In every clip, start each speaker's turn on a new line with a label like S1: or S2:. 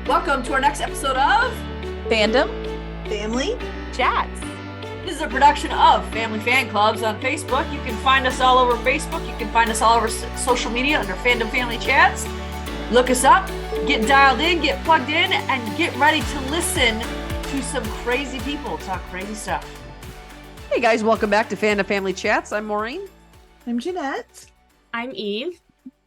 S1: Welcome to our next episode of
S2: Fandom
S3: Family
S2: Chats.
S1: This is a production of Family Fan Clubs on Facebook. You can find us all over Facebook. You can find us all over social media under Fandom Family Chats. Look us up, get dialed in, get plugged in, and get ready to listen to some crazy people talk crazy stuff. Hey guys, welcome back to Fandom Family Chats. I'm Maureen.
S3: I'm Jeanette.
S2: I'm Eve.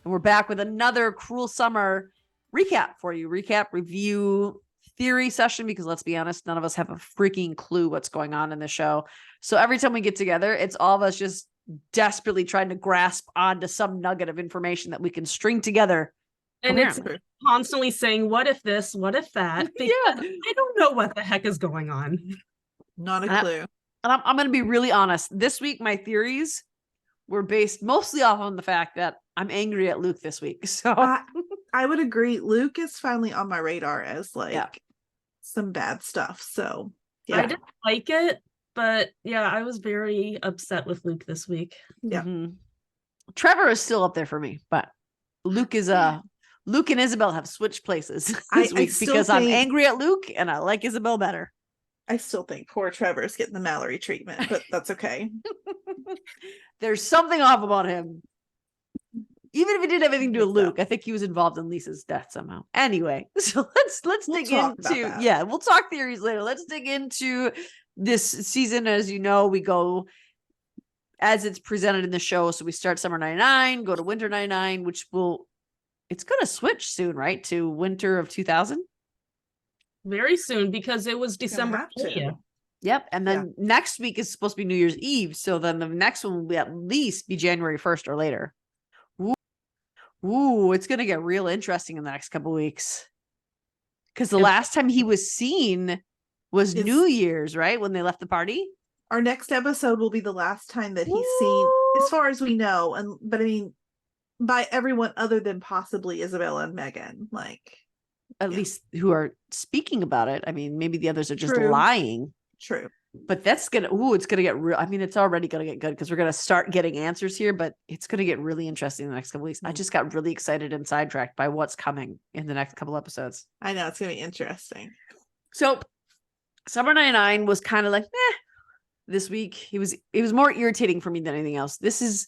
S1: And we're back with another Cruel Summer recap for you. Recap, review, theory session, because let's be honest, none of us have a freaking clue what's going on in the show. So every time we get together, it's all of us just desperately trying to grasp onto some nugget of information that we can string together.
S2: And it's constantly saying, what if this, what if that? Because I don't know what the heck is going on.
S3: Not a clue.
S1: And I'm going to be really honest. This week, my theories were based mostly off on the fact that I'm angry at Luke this week. So
S3: I would agree. Luke is finally on my radar as some bad stuff. So
S2: I didn't like it, but I was very upset with Luke this week.
S3: Yeah.
S1: Mm-hmm. Trevor is still up there for me, but Luke is Luke and Isabel have switched places this week because I'm angry at Luke and I like Isabel better.
S3: I still think poor Trevor's getting the Mallory treatment, but that's okay.
S1: There's something off about him. Even if he didn't have anything to do with Luke, I think he was involved in Lisa's death somehow. Anyway, so let's dig into we'll talk theories later. Let's dig into this season. As you know, we go as it's presented in the show. So we start summer 99, go to winter 99, it's going to switch soon, right? To winter of 2000.
S2: Very soon, because it was December 20th.
S1: Yep. And then next week is supposed to be New Year's Eve. So then the next one will be at least be January 1st or later. Ooh, it's going to get real interesting in the next couple of weeks. Because the last time he was seen was New Year's, right? When they left the party.
S3: Our next episode will be the last time that he's seen, as far as we know. But I mean, by everyone other than possibly Isabella and Megan,
S1: at least who are speaking about it. I mean, maybe the others are just lying.
S3: True. But
S1: that's it's gonna get real. I mean, it's already gonna get good because we're gonna start getting answers here, but it's gonna get really interesting in the next couple weeks. I just got really excited and sidetracked by what's coming in the next couple episodes.
S3: I know, it's gonna be interesting.
S1: So summer 99 was kind of like this week. It was more irritating for me than anything else. This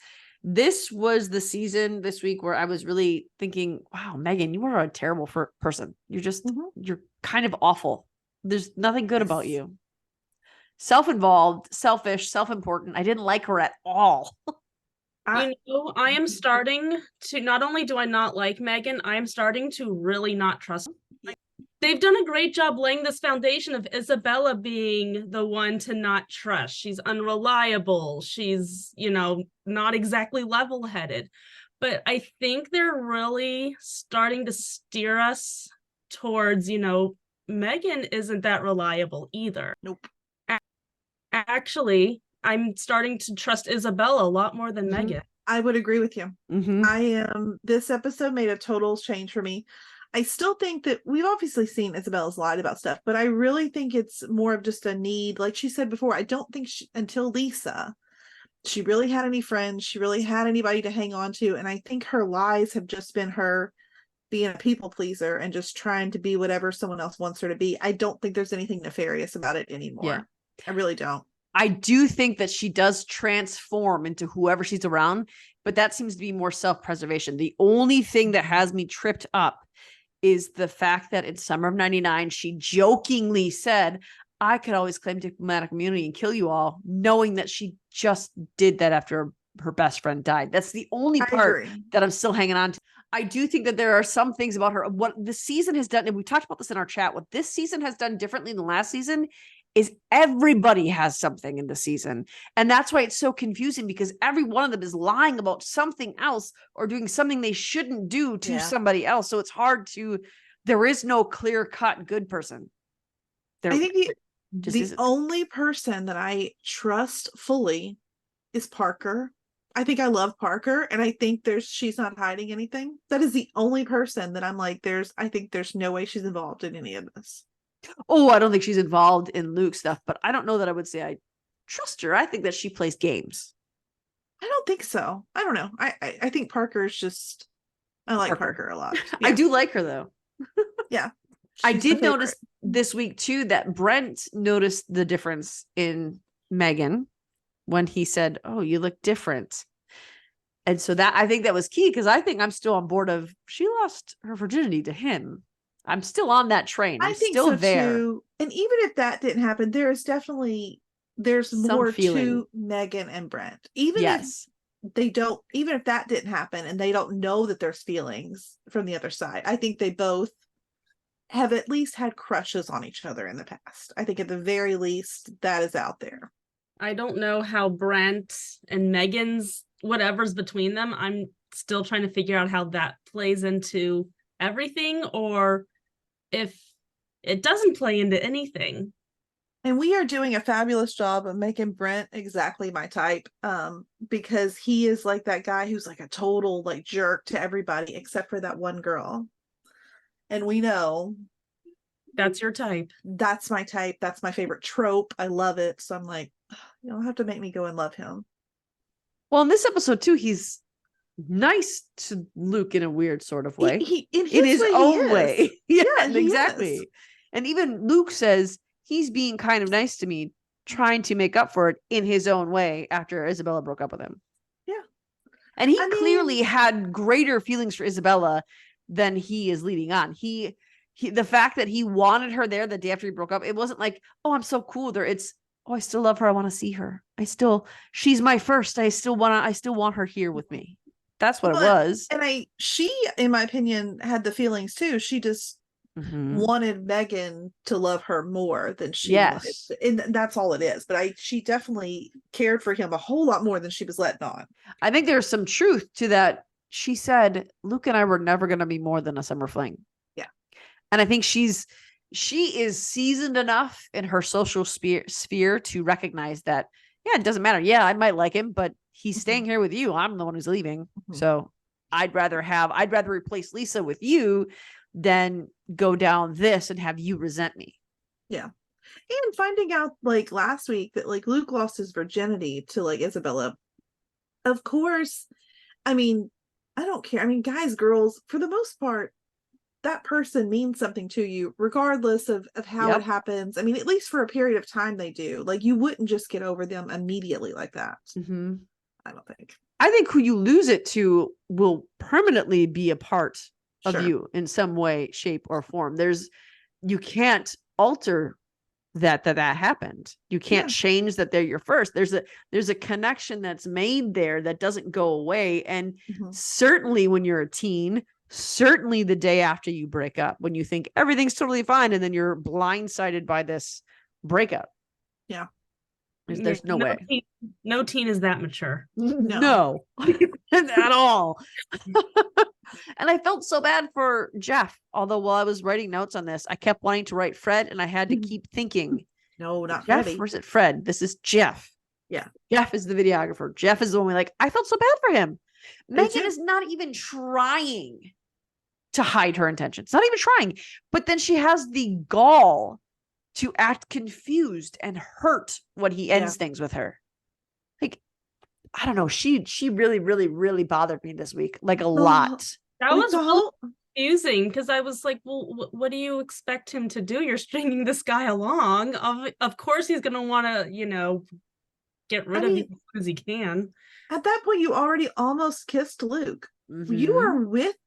S1: was the season this week where I was really thinking, wow, Megan, you are a terrible person. You're just you're kind of awful. There's nothing good about you. Self-involved, selfish, self-important. I didn't like her at all.
S2: I am starting to, not only do I not like Megan, I am starting to really not trust her. They've done a great job laying this foundation of Isabella being the one to not trust. She's unreliable. She's, not exactly level-headed. But I think they're really starting to steer us towards, Megan isn't that reliable either.
S3: Nope.
S2: Actually, I'm starting to trust Isabella a lot more than Megan.
S3: I would agree with you. This episode made a total change for me. I still think that we've obviously seen Isabella's lied about stuff, but I really think it's more of just a need. Like she said before, I don't think until Lisa, she really had any friends. She really had anybody to hang on to. And I think her lies have just been her being a people pleaser and just trying to be whatever someone else wants her to be. I don't think there's anything nefarious about it anymore. Yeah. I really don't.
S1: I do think that she does transform into whoever she's around, but that seems to be more self-preservation. The only thing that has me tripped up is the fact that in summer of 99, she jokingly said, I could always claim diplomatic immunity and kill you all, knowing that she just did that after her best friend died. That's the only part that I'm still hanging on to. I do think that there are some things about her. What the season has done, and we talked about this in our chat, what this season has done differently than last season is everybody has something in the season. And that's why it's so confusing, because every one of them is lying about something else or doing something they shouldn't do to somebody else. So it's hard there is no clear cut good person.
S3: I think the only person that I trust fully is Parker. I think I love Parker, and I think she's not hiding anything. That is the only person that I'm like, I think there's no way she's involved in any of this.
S1: Oh, I don't think she's involved in Luke stuff, but I don't know that I would say I trust her. I think that she plays games.
S3: I don't think so. I don't know. I think Parker's just, I like Parker a lot.
S1: Yeah. I do like her though.
S3: Yeah.
S1: I
S3: She's the
S1: did
S3: favorite.
S1: notice this week too that Brent noticed the difference in Megan when he said, "Oh, you look different." And so that I think that was key because I think I'm still on board of she lost her virginity to him. I'm still on that train. I'm
S3: I think
S1: still
S3: so
S1: there.
S3: too. And even if that didn't happen, there's
S1: Some
S3: more
S1: feeling.
S3: to Megan and Brent. Even
S1: Yes.
S3: even if that didn't happen and they don't know that there's feelings from the other side, I think they both have at least had crushes on each other in the past. I think at the very least that is out there.
S2: I don't know how Brent and Megan's whatever's between them. I'm still trying to figure out how that plays into everything or if it doesn't play into anything.
S3: And we are doing a fabulous job of making Brent exactly my type. Because he is like that guy who's like a total like jerk to everybody except for that one girl. And we know
S2: That's your type.
S3: that's my type. That's my favorite trope. I love it. So I'm like, you don't have to make me go and love him.
S1: Well, in this episode too, he's nice to Luke in a weird sort of way.
S3: He in
S1: in his
S3: way,
S1: own way. Yeah,
S3: he
S1: exactly.
S3: is.
S1: And even Luke says he's being kind of nice to me, trying to make up for it in his own way after Isabella broke up with him.
S3: Yeah.
S1: And he clearly had greater feelings for Isabella than he is leading on. He the fact that he wanted her there the day after he broke up, it wasn't like, oh, I'm so cool there. It's, oh, I still love her. I want to see her. She's my first. I still want her here with me. That's what it was.
S3: And she, in my opinion, had the feelings too. She just wanted Megan to love her more than she wanted. And that's all it is. But she definitely cared for him a whole lot more than she was letting on.
S1: I think there's some truth to that. She said, Luke and I were never going to be more than a summer fling.
S3: Yeah.
S1: And I think she is seasoned enough in her social sphere to recognize that, yeah, it doesn't matter. Yeah, I might like him, but he's staying here with you. I'm the one who's leaving. So I'd rather replace Lisa with you than go down this and have you resent me.
S3: Yeah. And finding out like last week that like Luke lost his virginity to like Isabella. Of course, I mean, I don't care. I mean, guys, girls, for the most part, that person means something to you, regardless of how it happens. I mean, at least for a period of time, they do. Like, you wouldn't just get over them immediately like that. I don't think.
S1: I think who you lose it to will permanently be a part of you in some way, shape, or form. You can't alter that happened. You can't change that they're your first. There's a connection that's made there that doesn't go away. And certainly when you're a teen, certainly the day after you break up, when you think everything's totally fine, and then you're blindsided by this breakup.
S3: Yeah.
S1: There's no way.
S2: No teen is that mature.
S1: No. At all. And I felt so bad for Jeff. Although while I was writing notes on this, I kept wanting to write Fred, and I had to keep thinking,
S3: no, not
S1: Jeff,
S3: Freddie.
S1: or is it Fred? This is Jeff.
S3: Yeah.
S1: Jeff is the videographer. Jeff is the one I felt so bad for him. Megan is not even trying to hide her intentions. Not even trying. But then she has the gall to act confused and hurt when he ends things with her. Like, I don't know. She really, really, really bothered me this week. Like a lot.
S2: That was really confusing because I was like, well, what do you expect him to do? You're stringing this guy along. Of course he's going to want to, get rid of you as soon as he can.
S3: At that point, you already almost kissed Luke. You are with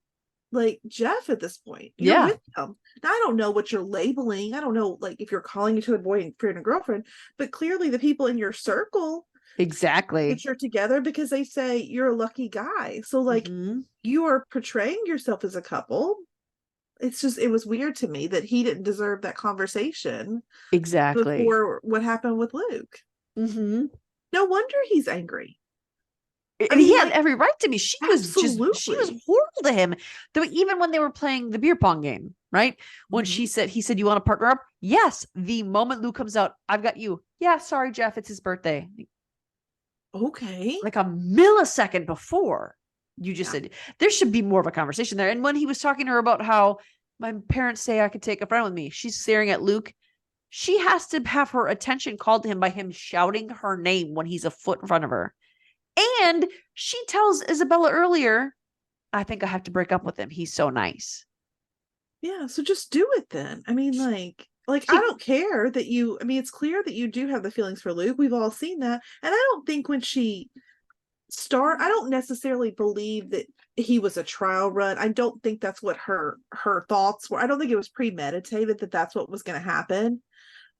S3: like Jeff at this point. You're with him. Now, I don't know what you're labeling. I don't know like if you're calling each other boyfriend and girlfriend, but clearly the people in your circle that you're together because they say you're a lucky guy. So like you are portraying yourself as a couple. It's just, it was weird to me that he didn't deserve that conversation before what happened with Luke. No wonder he's angry.
S1: And he had every right to be. She was horrible to him. Even when they were playing the beer pong game, right? When he said, you want to partner up? Yes. The moment Luke comes out, I've got you. Yeah, sorry, Jeff, it's his birthday.
S3: Okay.
S1: Like a millisecond before you just said, there should be more of a conversation there. And when he was talking to her about how my parents say I could take a friend with me, she's staring at Luke. She has to have her attention called to him by him shouting her name when he's a foot in front of her. And she tells Isabella earlier, I think I have to break up with him. He's so nice.
S3: Yeah, so just do it then. I mean, like I don't care that you. I mean, it's clear that you do have the feelings for Luke. We've all seen that, and I don't think when she I don't necessarily believe that he was a trial run. I don't think that's what her thoughts were. I don't think it was premeditated that that's what was going to happen.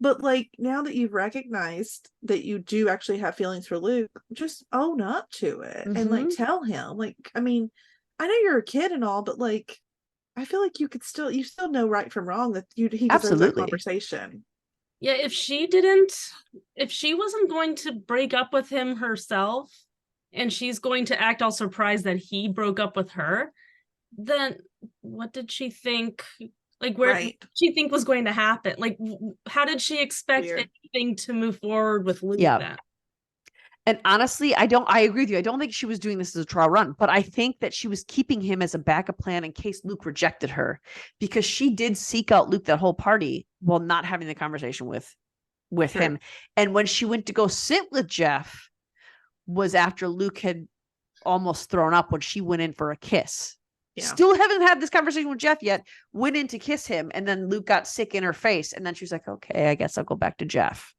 S3: But like now that you've recognized that you do actually have feelings for Luke, just own up to it and like tell him. Like, I mean, I know you're a kid and all, but like I feel like you still know right from wrong that he deserves that
S1: Absolutely.
S3: conversation.
S2: Yeah, if she wasn't going to break up with him herself, and she's going to act all surprised that he broke up with her, then what did she think? Like, where did she think was going to happen? Like, how did she expect anything to move forward with Luke then?
S1: And honestly, I agree with you. I don't think she was doing this as a trial run, but I think that she was keeping him as a backup plan in case Luke rejected her, because she did seek out Luke that whole party while not having the conversation with him. And when she went to go sit with Jeff was after Luke had almost thrown up when she went in for a kiss. Yeah. Still haven't had this conversation with Jeff yet, went in to kiss him, and then Luke got sick in her face, and then she was like, okay, I guess I'll go back to Jeff.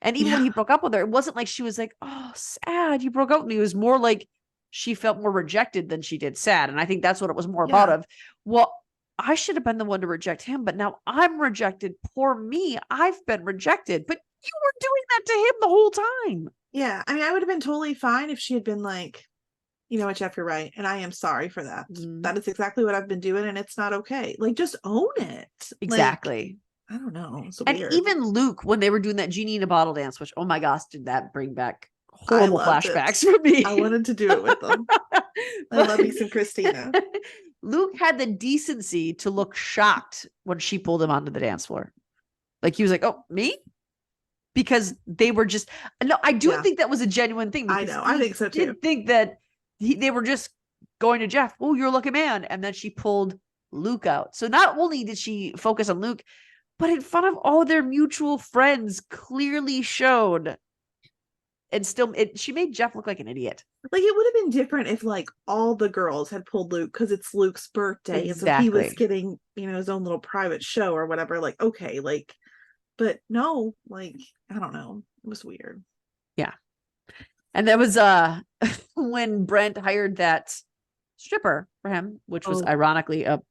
S1: And even when he broke up with her, it wasn't like she was like, oh, sad you broke up with me. It was more like she felt more rejected than she did sad. And I think that's what it was more about of, well, I should have been the one to reject him, but now I'm rejected. Poor me. I've been rejected. But you were doing that to him the whole time.
S3: Yeah. I mean, I would have been totally fine if she had been like, you know what, Jeff, you're right. And I am sorry for that. That is exactly what I've been doing. And it's not okay. Like, just own it.
S1: Exactly.
S3: Like, I don't know. It's
S1: and
S3: weird.
S1: Even Luke, when they were doing that genie in a bottle dance, which, oh my gosh, did that bring back horrible flashbacks for me.
S3: I wanted to do it with them. I love me some Christina.
S1: Luke had the decency to look shocked when she pulled him onto the dance floor. Like, he was like, oh, me? Because they were just, no, I do think that was a genuine thing.
S3: I know. I think so too.
S1: Did think that they were just going to Jeff. Oh, you're a lucky man. And then she pulled Luke out. So not only did she focus on Luke, but in front of all their mutual friends, clearly showed. And still, she made Jeff look like an idiot.
S3: Like, it would have been different if like all the girls had pulled Luke because it's Luke's birthday. Exactly. And so he was getting, his own little private show or whatever. Like, okay, like, but no, like, I don't know. It was weird.
S1: Yeah. And that was when Brent hired that stripper for him, which was ironically a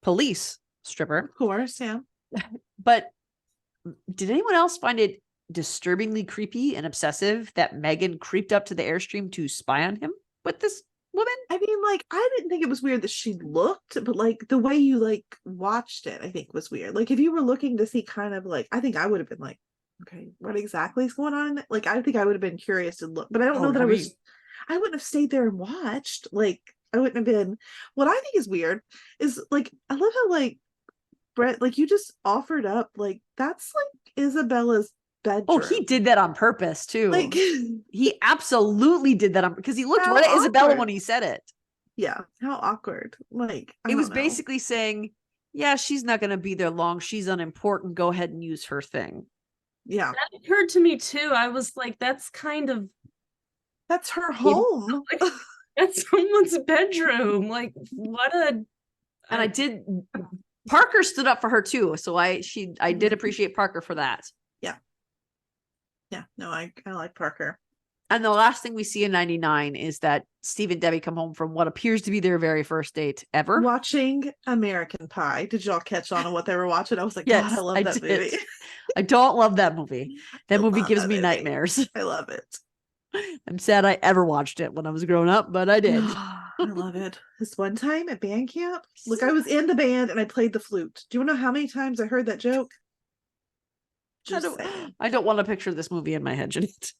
S1: police stripper.
S3: Of course, yeah.
S1: But did anyone else find it disturbingly creepy and obsessive that Megan creeped up to the Airstream to spy on him with this woman?
S3: I mean, like, I didn't think it was weird that she looked, but like the way you like watched it, I think was weird. Like, if you were looking to see kind of like, I think I would have been like, okay, what exactly is going on? Like, I think I would have been curious to look, but I don't know that I wouldn't have stayed there and watched. Like, I wouldn't have been. What I think is weird is like, I love how like Brett, like, you just offered up, like, that's like Isabella's bedroom.
S1: Oh, he did that on purpose too.
S3: Like,
S1: he absolutely did that because he looked right at Isabella when he said it.
S3: Yeah, how awkward. Like,
S1: it was basically saying, yeah, she's not going to be there long. She's unimportant. Go ahead and use her thing.
S3: Yeah,
S2: that occurred to me too. I was like, that's
S3: her home.
S2: Like, that's someone's bedroom. Like, what a.
S1: And I did. Parker stood up for her too, so I did appreciate Parker for that.
S3: Yeah, no, I like Parker.
S1: And the last thing we see in 99 is that Steve and Debbie come home from what appears to be their very first date ever.
S3: Watching American Pie. Did y'all catch on what they were watching? I was like, yes, God, I love that movie.
S1: I don't love that movie. That movie gives me nightmares.
S3: I love it.
S1: I'm sad I ever watched it when I was growing up, but I did.
S3: I love it. This one time at band camp, look, I was in the band and I played the flute. Do you know how many times I heard that joke?
S1: I don't want to picture this movie in my head, Jeanette.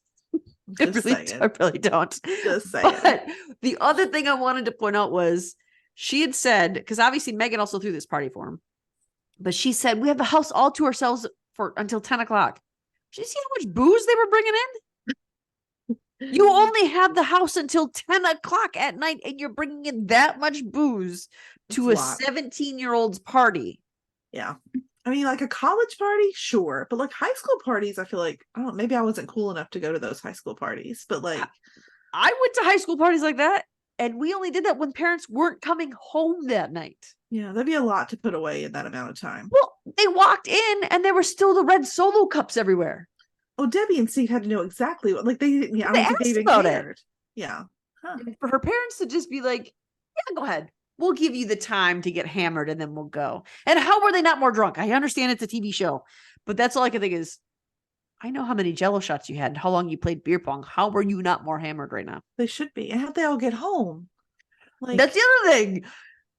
S1: I really don't.
S3: Just saying.
S1: But the other thing I wanted to point out was she had said, because obviously Megan also threw this party for him, but she said, we have the house all to ourselves for until 10 o'clock. Did you see how much booze they were bringing in? You only have the house until 10 o'clock at night and you're bringing in that much booze to a 17-year-old's party.
S3: Yeah. I mean, like a college party, sure. But like high school parties, I feel like, I don't know, maybe I wasn't cool enough to go to those high school parties. But like,
S1: I went to high school parties like that. And we only did that when parents weren't coming home that night.
S3: Yeah, that'd be a lot to put away in that amount of time.
S1: Well, they walked in and there were still the red Solo cups everywhere.
S3: Oh, Debbie and Steve had to know exactly what, like they didn't. Yeah, I
S1: They
S3: don't think they
S1: asked
S3: even
S1: about it.
S3: cared. Yeah. Huh.
S1: And for her parents to just be like, yeah, go ahead. We'll give you the time to get hammered and then we'll go. And how were they not more drunk? I understand it's a TV show, but that's all I can think is, I know how many Jello shots you had and how long you played beer pong. How were you not more hammered right now?
S3: They should be. And how'd they all get home? Like,
S1: That's the other thing.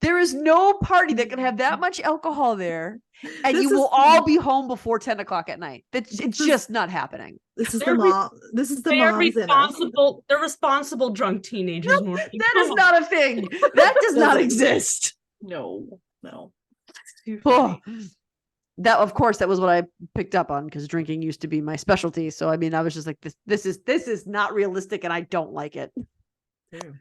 S1: There is no party that can have that much alcohol there, and you will all be home before 10 o'clock at night. It's just not happening.
S3: This is
S2: They're
S3: the mom. This is the
S2: They're
S3: moms in us.
S2: responsible. They're responsible drunk teenagers.
S1: Nope,
S2: Morgan.
S1: that
S2: Come
S1: is
S2: on.
S1: not a thing. That does not
S3: Doesn't
S1: exist.
S3: No. It's too
S1: Oh,
S3: funny.
S1: that of course that was what I picked up on because drinking used to be my specialty. So I mean, I was just like, this is not realistic, and I don't like it.
S3: Too.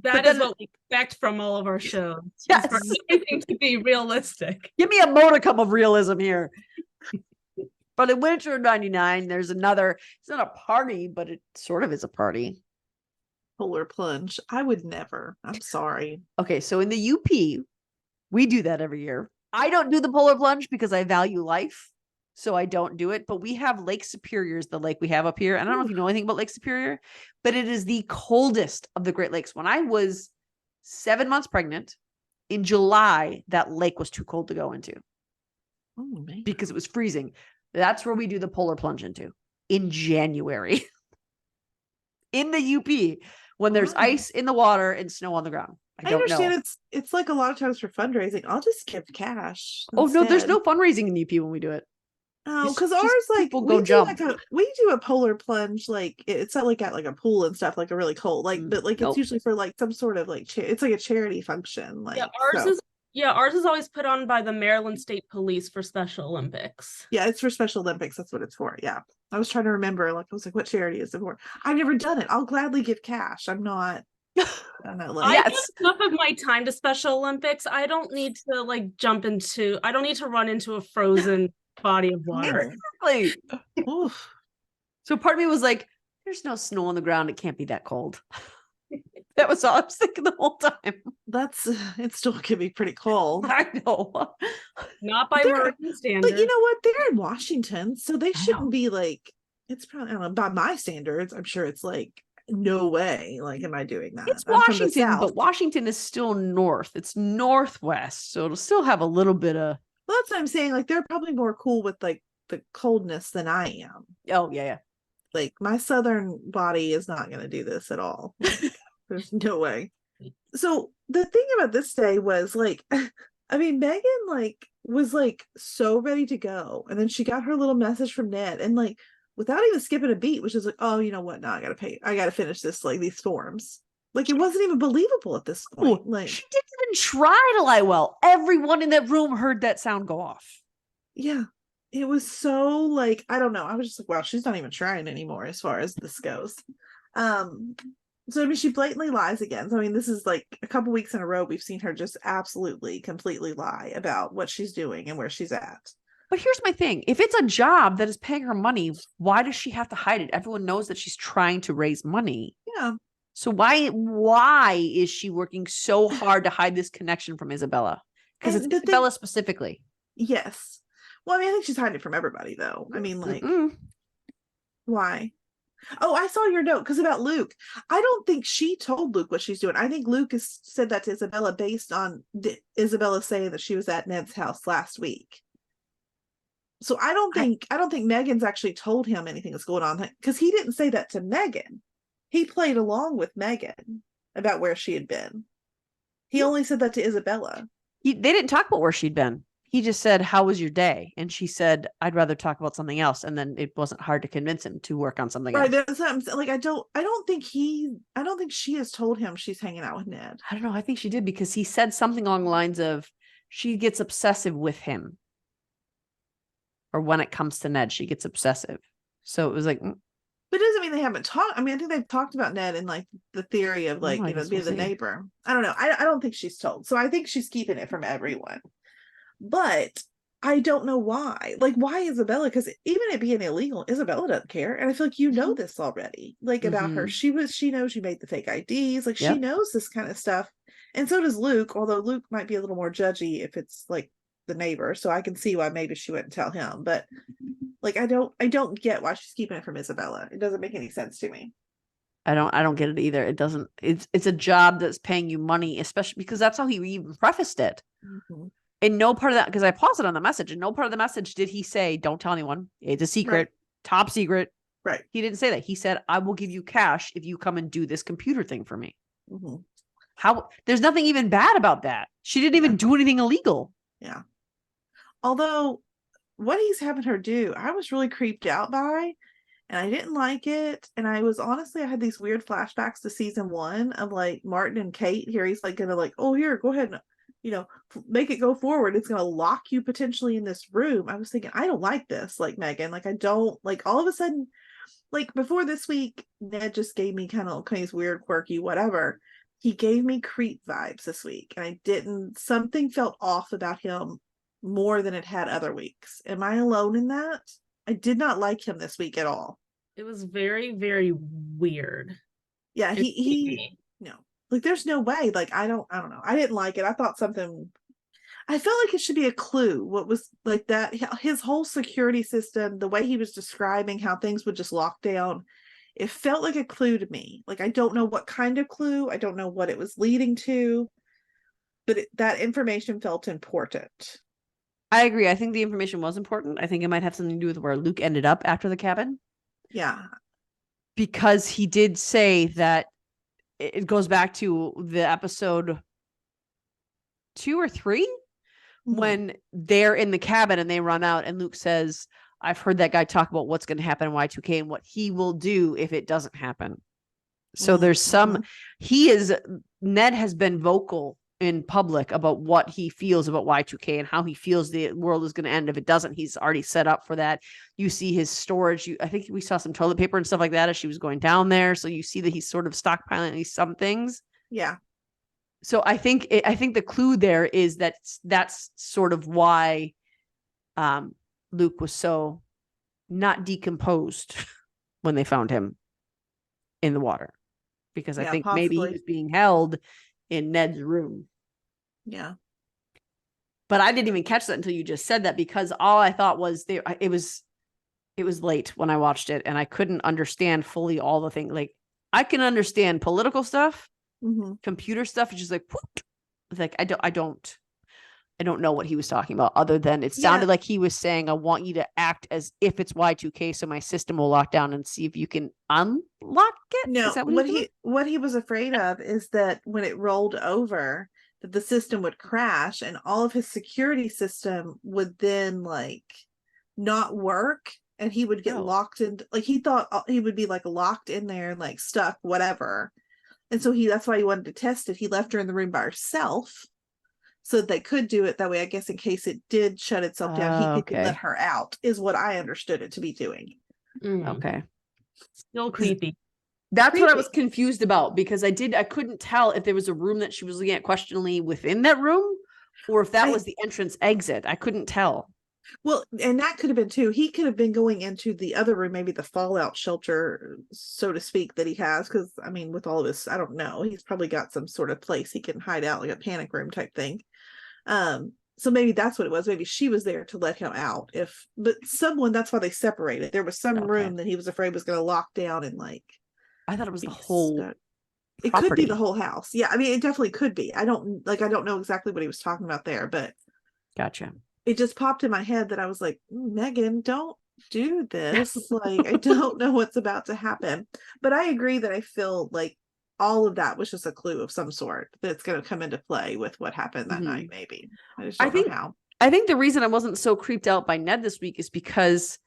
S2: That
S1: then-
S2: is what we expect from all of our shows.
S1: Yes.
S2: For everything to be realistic.
S1: Give me a modicum of realism here. But in winter of '99, there's another. It's not a party, but it sort of is a party.
S3: Polar plunge. I would never. I'm sorry.
S1: Okay, so in the UP, we do that every year. I don't do the polar plunge because I value life, so I don't do it. But we have Lake Superior is the lake we have up here. And I don't know if you know anything about Lake Superior, but it is the coldest of the Great Lakes. When I was 7 months pregnant, in July, that lake was too cold to go into
S3: Oh man.
S1: because it was freezing. That's where we do the polar plunge into in January. In the UP, when there's
S3: Oh.
S1: ice in the water and snow on the ground. I
S3: I
S1: don't
S3: understand
S1: know.
S3: it's like a lot of times for fundraising. I'll just give cash.
S1: Oh no, there's
S3: instead.
S1: no fundraising in the UP when we do it.
S3: Oh,
S1: Just-
S3: because
S1: just
S3: ours like
S1: people
S3: we
S1: go
S3: do
S1: jump.
S3: we do a polar plunge like it's not like at like a pool and stuff like a really cold like but like it's
S1: Nope.
S3: usually for like some sort of like it's like a charity function like
S2: Yeah,
S3: so.
S2: ours is always put on by the Maryland State Police for Special Olympics.
S3: Yeah, it's for Special Olympics. That's what it's for. Yeah, I was trying to remember. Like I was like, what charity is it for? I've never done it. I'll gladly give cash. I'm not like
S2: I
S1: Yes.
S2: give enough of my time to Special Olympics. I don't need to like jump into. I don't need to run into a frozen body of water.
S1: Exactly.
S3: Oof.
S1: So part of me was like, there's no snow on the ground. It can't be that cold. That was all I was thinking the whole time.
S3: That's it. Still can be pretty cold.
S1: I know.
S2: Not by
S3: They're-
S2: Maroon standards.
S3: But you know what? They're in Washington, so they
S1: know.
S3: shouldn't be like. It's probably I don't know by my standards. I'm sure it's like no way. Like, am I doing that?
S1: It's
S3: I'm from the
S1: Washington,
S3: South.
S1: but Washington is still north. It's northwest. So it'll still have a little bit of,
S3: Well, that's what I'm saying. Like, they're probably more cool with like the coldness than I am.
S1: oh, yeah.
S3: Like, my southern body is not going to do this at all. Like, there's no way. So the thing about this day was like, I mean, Megan like was like so ready to go, and then she got her little message from Ned, and like without even skipping a beat, which is like, oh, you know what? Now I gotta pay. I gotta finish this like these forms. Like it wasn't even believable at this point.
S1: Oh,
S3: Like,
S1: she didn't even try to lie well. Everyone in that room heard that sound go off.
S3: yeah, it was so like I don't know. I was just like, wow, she's not even trying anymore as far as this goes. So I mean, she blatantly lies again. So I mean, this is like a couple weeks in a row we've seen her just absolutely, completely lie about what she's doing and where she's at.
S1: But here's my thing. If it's a job that is paying her money, why does she have to hide it? Everyone knows that she's trying to raise money.
S3: Yeah,
S1: So why is she working so hard to hide this connection from Isabella? Because
S3: And
S1: it's
S3: the thing-
S1: Isabella specifically.
S3: yes. Well, I mean, I think she's hiding it from everybody, though. I mean, like,
S1: Mm-mm.
S3: why? Oh, I saw your note because about Luke. I don't think she told Luke what she's doing. I think Luke has said that to Isabella based on Isabella saying that she was at Ned's house last week. So I don't think Megan's actually told him anything that's going on because he didn't say that to Megan. He played along with Megan about where she had been. He only said that to Isabella.
S1: They didn't talk about where she'd been. He just said, "How was your day?" And she said, "I'd rather talk about something else." And then it wasn't hard to convince him to work on something
S3: Right.
S1: else.
S3: That's what I'm saying. Like I don't think she has told him she's hanging out with Ned.
S1: I don't know. I think she did because he said something along the lines of she gets obsessive with him. Or when it comes to Ned, she gets obsessive. So it was like,
S3: But it doesn't mean they haven't talked. I mean, I think they've talked about Ned and like the theory of like,
S1: I
S3: you know,
S1: guess
S3: being
S1: we'll
S3: the
S1: see.
S3: neighbor. I don't know. I don't think she's told. So I think she's keeping it from everyone. But I don't know why. Like, why Isabella? Because even it being illegal, Isabella doesn't care. And I feel like you know this already. Like about her.
S1: Mhm.
S3: She knows she made the fake IDs. Like
S1: Yep.
S3: she knows this kind of stuff. And so does Luke, although Luke might be a little more judgy if it's like the neighbor. So I can see why maybe she wouldn't tell him. But like I don't get why she's keeping it from Isabella. It doesn't make any sense to me.
S1: I don't get it either. It doesn't. It's a job that's paying you money, especially because that's how he even prefaced it.
S3: Mm-hmm.
S1: In no part of that, because I paused it on the message, and no part of the message did he say, "Don't tell anyone. It's a secret,
S3: Right.
S1: top secret."
S3: Right.
S1: He didn't say that. He said, "I will give you cash if you come and do this computer thing for me."
S3: Mm-hmm.
S1: How? There's nothing even bad about that. She didn't even do anything illegal.
S3: Yeah. Although what he's having her do, I was really creeped out by, and I didn't like it. And I was honestly, I had these weird flashbacks to season 1 of like Martin and Kate. Here he's like gonna like, oh, here, go ahead and make it go forward. It's gonna lock you potentially in this room. I was thinking, I don't like this, like Megan. Like I don't like all of a sudden, like before this week, Ned just gave me kind of these weird, quirky, whatever. He gave me creep vibes this week, and I didn't. Something felt off about him more than it had other weeks. Am I alone in that? I did not like him this week at all.
S2: It was very, very weird.
S3: Yeah, he no. Like there's no way. Like I don't know. I didn't like it. I thought something I felt like it should be a clue. What was like that his whole security system, the way he was describing how things would just lock down, it felt like a clue to me. Like I don't know what kind of clue. I don't know what it was leading to, but that information felt important.
S1: I agree. I think the information was important. I think it might have something to do with where Luke ended up after the cabin.
S3: Yeah.
S1: Because he did say that it goes back to the episode 2 or 3 when they're in the cabin and they run out and Luke says, I've heard that guy talk about what's going to happen in Y2K and what he will do if it doesn't happen. So there's some, Ned has been vocal in public about what he feels about Y2K and how he feels the world is going to end. If it doesn't, he's already set up for that. You see his storage. I think we saw some toilet paper and stuff like that as she was going down there. So you see that he's sort of stockpiling at least some things.
S3: Yeah.
S1: So I think the clue there is that that's sort of why Luke was so not decomposed when they found him in the water, because I think maybe he was being held in Ned's room.
S3: Yeah.
S1: But I didn't even catch that until you just said that, because all I thought was it was late when I watched it and I couldn't understand fully all the things. Like I can understand political stuff, computer stuff. It's just like, whoop. It's like, I don't know what he was talking about, other than it sounded like he was saying, I want you to act as if it's Y2K. So my system will lock down and see if you can unlock it.
S3: No,
S1: is that what
S3: he was afraid of is that when it rolled over, that the system would crash and all of his security system would then like not work, and he would get locked in. Like he thought he would be like locked in there, like stuck, whatever. And so that's why he wanted to test it. He left her in the room by herself so that they could do it that way. I guess in case it did shut itself down, he could let her out, is what I understood it to be doing.
S1: Okay.
S2: Still creepy.
S1: That's what I was confused about, because I couldn't tell if there was a room that she was looking at questioningly within that room, or if that was the entrance exit. I couldn't tell.
S3: Well, and that could have been too. He could have been going into the other room, maybe the fallout shelter, so to speak, that he has. Because I mean, with all of his, I don't know, he's probably got some sort of place he can hide out, like a panic room type thing. So maybe that's what it was. Maybe she was there to let him out. But that's why they separated. There was some room that he was afraid was going to lock down and like.
S1: I thought it was the whole.
S3: It could be the whole house. Yeah, I mean, it definitely could be. I don't know exactly what he was talking about there, but
S1: gotcha.
S3: It just popped in my head that I was like, Megan, don't do this. Like, I don't know what's about to happen. But I agree that I feel like all of that was just a clue of some sort that's going to come into play with what happened that night. Maybe I just don't know how. I
S1: think the reason I wasn't so creeped out by Ned this week is because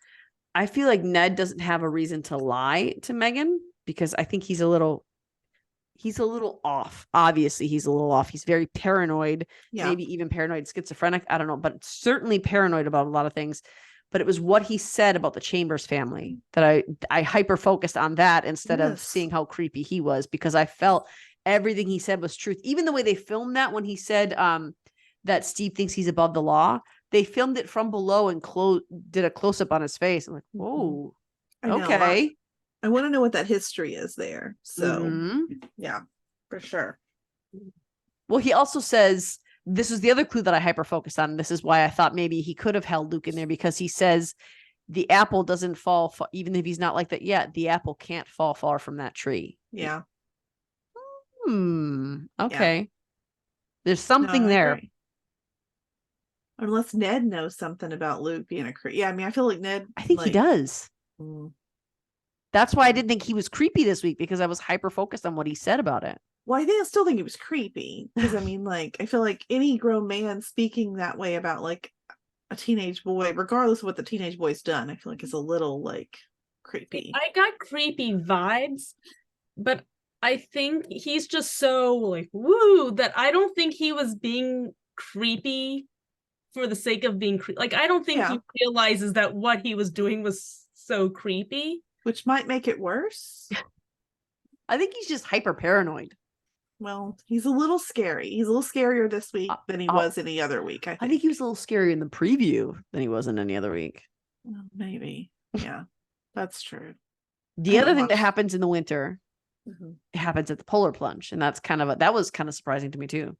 S1: I feel like Ned doesn't have a reason to lie to Megan, because I think he's a little off. Obviously, he's a little off. He's very paranoid, maybe even paranoid schizophrenic. I don't know, but certainly paranoid about a lot of things. But it was what he said about the Chambers family that I hyper focused on that instead of seeing how creepy he was, because I felt everything he said was truth. Even the way they filmed that when he said that Steve thinks he's above the law, they filmed it from below and did a close up on his face. I'm like, whoa, okay.
S3: I want to know what that history is there. So yeah, for sure.
S1: Well, he also says, this is the other clue that I hyper focused on. This is why I thought maybe he could have held Luke in there, because he says the apple doesn't fall, even if he's not like that yet, the apple can't fall far from that tree.
S3: Yeah.
S1: Okay. Yeah. There's something
S3: No,
S1: there.
S3: agree. Unless Ned knows something about Luke being a creep. Yeah, I mean, I feel like Ned.
S1: I think he does. That's why I didn't think he was creepy this week, because I was hyper focused on what he said about it.
S3: Well, I still think he was creepy, because I mean, like, I feel like any grown man speaking that way about like a teenage boy, regardless of what the teenage boy's done, I feel like is a little like creepy.
S2: I got creepy vibes, but I think he's just so like woo that I don't think he was being creepy for the sake of being creepy. Like, I don't think he realizes that what he was doing was so creepy,
S3: which might make it worse.
S1: I think he's just hyper paranoid.
S3: Well, he's a little scary. He's a little scarier this week than he was any other week. I think
S1: he was a little scarier in the preview than he was in any other week.
S3: Well, maybe. Yeah, that's true.
S1: The other thing that happens in the winter, it happens at the polar plunge. And that's that was kind of surprising to me too.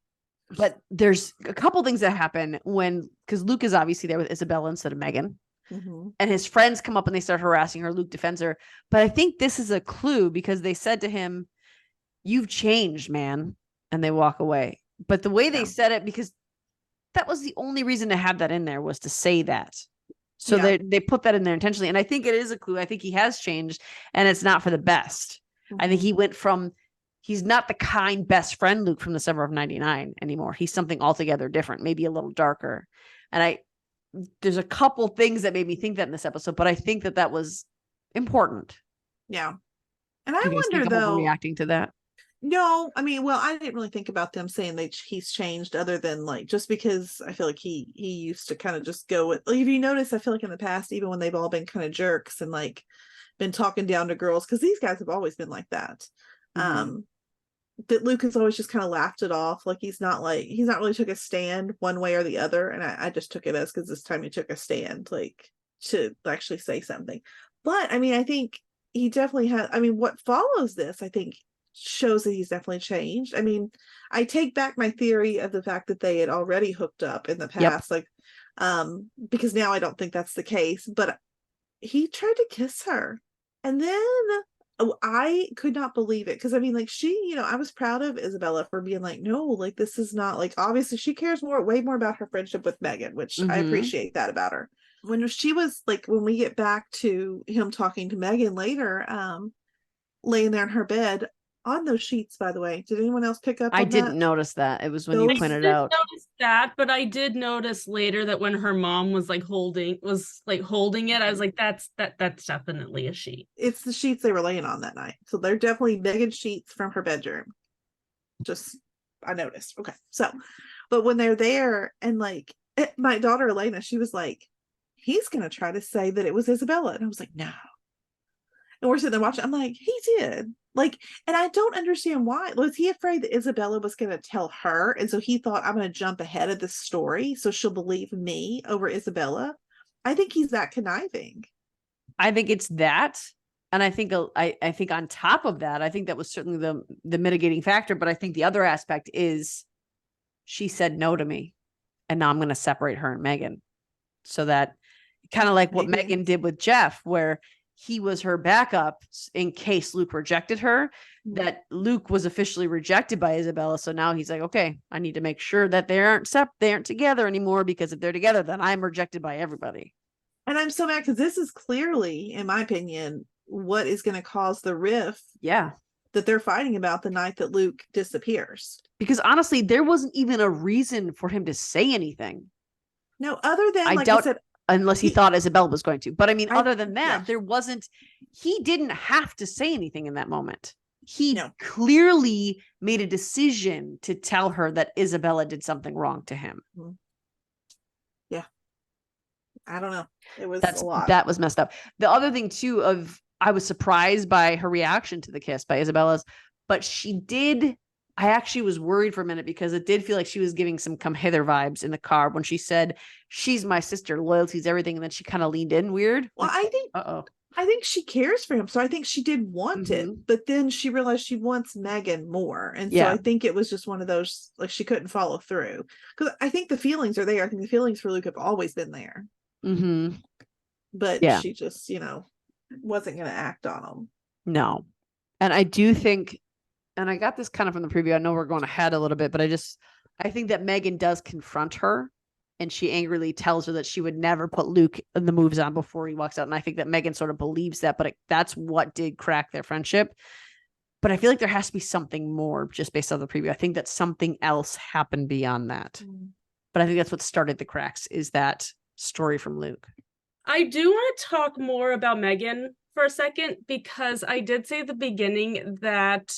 S1: But there's a couple things that happen because Luke is obviously there with Isabella instead of Megan. And his friends come up and they start harassing her. Luke defends her. But I think this is a clue, because they said to him, "You've changed, man." And they walk away. But the way they said it, because that was the only reason to have that in there, was to say that. So they put that in there intentionally. And I think it is a clue. I think he has changed, and it's not for the best. I think he went from, he's not the kind best friend Luke from the summer of 99 anymore. He's something altogether different, maybe a little darker. And there's a couple things that made me think that in this episode, but I think that was important.
S3: Yeah. And I wonder, though,
S1: reacting to that.
S3: No, I mean, well, I didn't really think about them saying that he's changed, other than like, just because I feel like he used to kind of just go with, like, if you notice, I feel like in the past, even when they've all been kind of jerks and like been talking down to girls, because these guys have always been like that. That Luke has always just kind of laughed it off. Like, he's not really took a stand one way or the other. And I just took it as, because this time he took a stand, like, to actually say something. But I mean, I think he definitely has, I mean, what follows this, I think, shows that he's definitely changed. I mean, I take back my theory of the fact that they had already hooked up in the past, like, because now I don't think that's the case. But he tried to kiss her, and then I could not believe it, because I mean, like, I was proud of Isabella for being like, no, like, this is not, like, obviously she cares way more about her friendship with Megan, which I appreciate that about her. When she was like, when we get back to him talking to Megan later, laying there in her bed on those sheets, by the way, did anyone else pick up on that?
S1: I didn't notice that. It was when you pointed it out.
S2: I didn't notice that, but I did notice later that when her mom was holding it, I was like, that's definitely a sheet.
S3: It's the sheets they were laying on that night. So they're definitely Megan sheets from her bedroom. Just, I noticed. Okay. So, but when they're there, and like, my daughter Elena, she was like, he's going to try to say that it was Isabella. And I was like, no. And we're sitting there watching. I'm like, he did. Like, and I don't understand why. Was he afraid that Isabella was going to tell her? And so he thought, I'm going to jump ahead of this story so she'll believe me over Isabella. I think he's that conniving.
S1: I think it's that. And I think on top of that, I think that was certainly the mitigating factor. But I think the other aspect is she said no to me, and now I'm going to separate her and Megan. So that kind of like what Megan did with Jeff, where he was her backup in case Luke rejected her, that Luke was officially rejected by Isabella. So now he's like, okay, I need to make sure that they aren't together anymore, because if they're together, then I'm rejected by everybody.
S3: And I'm so mad, because this is clearly, in my opinion, what is going to cause the rift.
S1: Yeah.
S3: That they're fighting about the night that Luke disappears.
S1: Because honestly, there wasn't even a reason for him to say anything.
S3: No, other than,
S1: I said, unless he thought Isabella was going to. But I mean, other than that, he didn't have to say anything in that moment. He clearly made a decision to tell her that Isabella did something wrong to him.
S3: Yeah. I don't know. It was a lot.
S1: That was messed up. The other thing too, I was surprised by her reaction to the kiss by Isabella's, but I actually was worried for a minute, because it did feel like she was giving some come hither vibes in the car when she said, she's my sister, loyalty's everything. And then she kind of leaned in weird.
S3: Well, I think, I think she cares for him. So I think she did want it,
S1: Mhm.
S3: but then she realized she wants Megan more. And so
S1: Yeah.
S3: I think it was just one of those, like, she couldn't follow through. Because I think the feelings are there. I think the feelings for Luke have always been there.
S1: Mm-hmm.
S3: But
S1: Yeah.
S3: she just, wasn't going to act on them.
S1: No. And I do think, and I got this kind of from the preview. I know we're going ahead a little bit, but I think that Megan does confront her, and she angrily tells her that she would never put Luke in the moves on before he walks out. And I think that Megan sort of believes that, but that's what did crack their friendship. But I feel like there has to be something more just based on the preview. I think that something else happened beyond that. But I think that's what started the cracks, is that story from Luke.
S2: I do want to talk more about Megan for a second, because I did say at the beginning that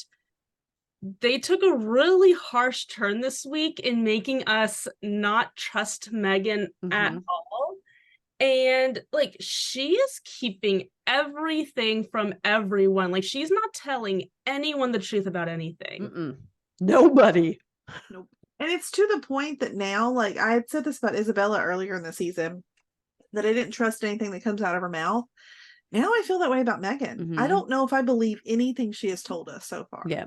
S2: they took a really harsh turn this week in making us not trust Megan at all. And like, she is keeping everything from everyone. Like, she's not telling anyone the truth about anything.
S1: Nobody.
S3: Nope. And it's to the point that now, like, I had said this about Isabella earlier in the season, that I didn't trust anything that comes out of her mouth. Now I feel that way about Megan. I don't know if I believe anything she has told us so far.
S1: Yeah.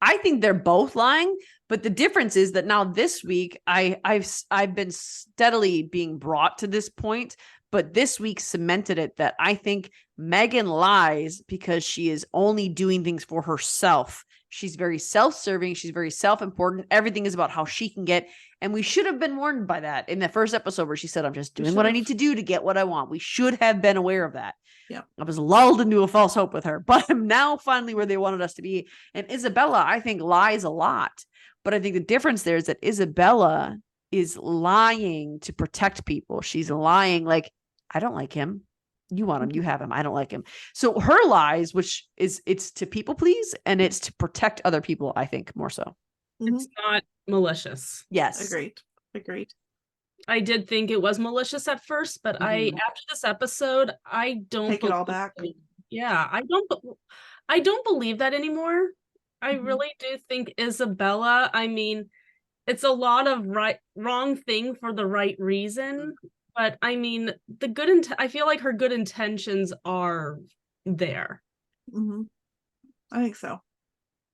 S1: I think they're both lying, but the difference is that now this week I've been steadily being brought to this point, but this week cemented it that I think Megan lies because she is only doing things for herself. She's very self-serving. She's very self-important. Everything is about how she can get. And we should have been warned by that in the first episode where she said, I'm just doing what I need to do to get what I want. We should have been aware of that.
S3: Yeah.
S1: I was lulled into a false hope with her, but I'm now finally where they wanted us to be. And Isabella, I think, lies a lot. But I think the difference there is that Isabella is lying to protect people. She's lying like, I don't like him. You want him, you have him. I don't like him. So her lies, which is, it's to people please, and it's to protect other people, I think, more so.
S2: It's not malicious.
S1: Yes.
S3: Agreed.
S2: I did think it was malicious at first, but after this episode, I don't
S3: take it all back.
S2: Yeah, I don't believe that anymore. I really do think Isabella, I mean, it's a lot of wrong thing for the right reason, but I mean, I feel like her good intentions are there.
S3: I think so.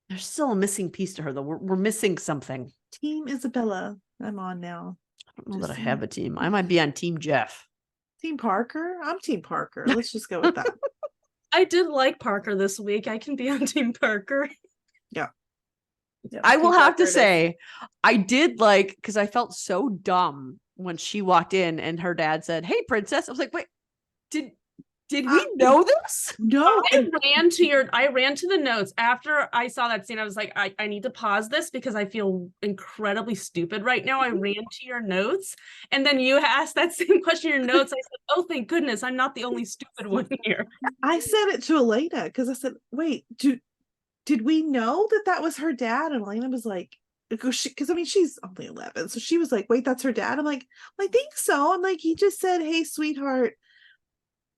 S1: There's still a missing piece to her, though. We're missing something.
S3: Team Isabella. I'm on now.
S1: I don't know that I have a team. I might be on Team Jeff.
S3: Team Parker? I'm Team Parker. Let's just go with that.
S2: I did like Parker this week. I can be on Team Parker.
S3: Yeah.
S1: I will have to say, I did like, because I felt so dumb when she walked in and her dad said, "Hey, princess." I was like, wait, did we know this?
S3: No.
S2: I ran to the notes after I saw that scene. I was like, I need to pause this because I feel incredibly stupid right now. I ran to your notes, and then you asked that same question in your notes. I said, oh, thank goodness, I'm not the only stupid one here.
S3: I said it to Elena because I said, wait, did we know that was her dad? And Elena was like, because I mean, she's only 11. So she was like, wait, that's her dad? I'm like, I think so. I'm like, he just said, hey, sweetheart,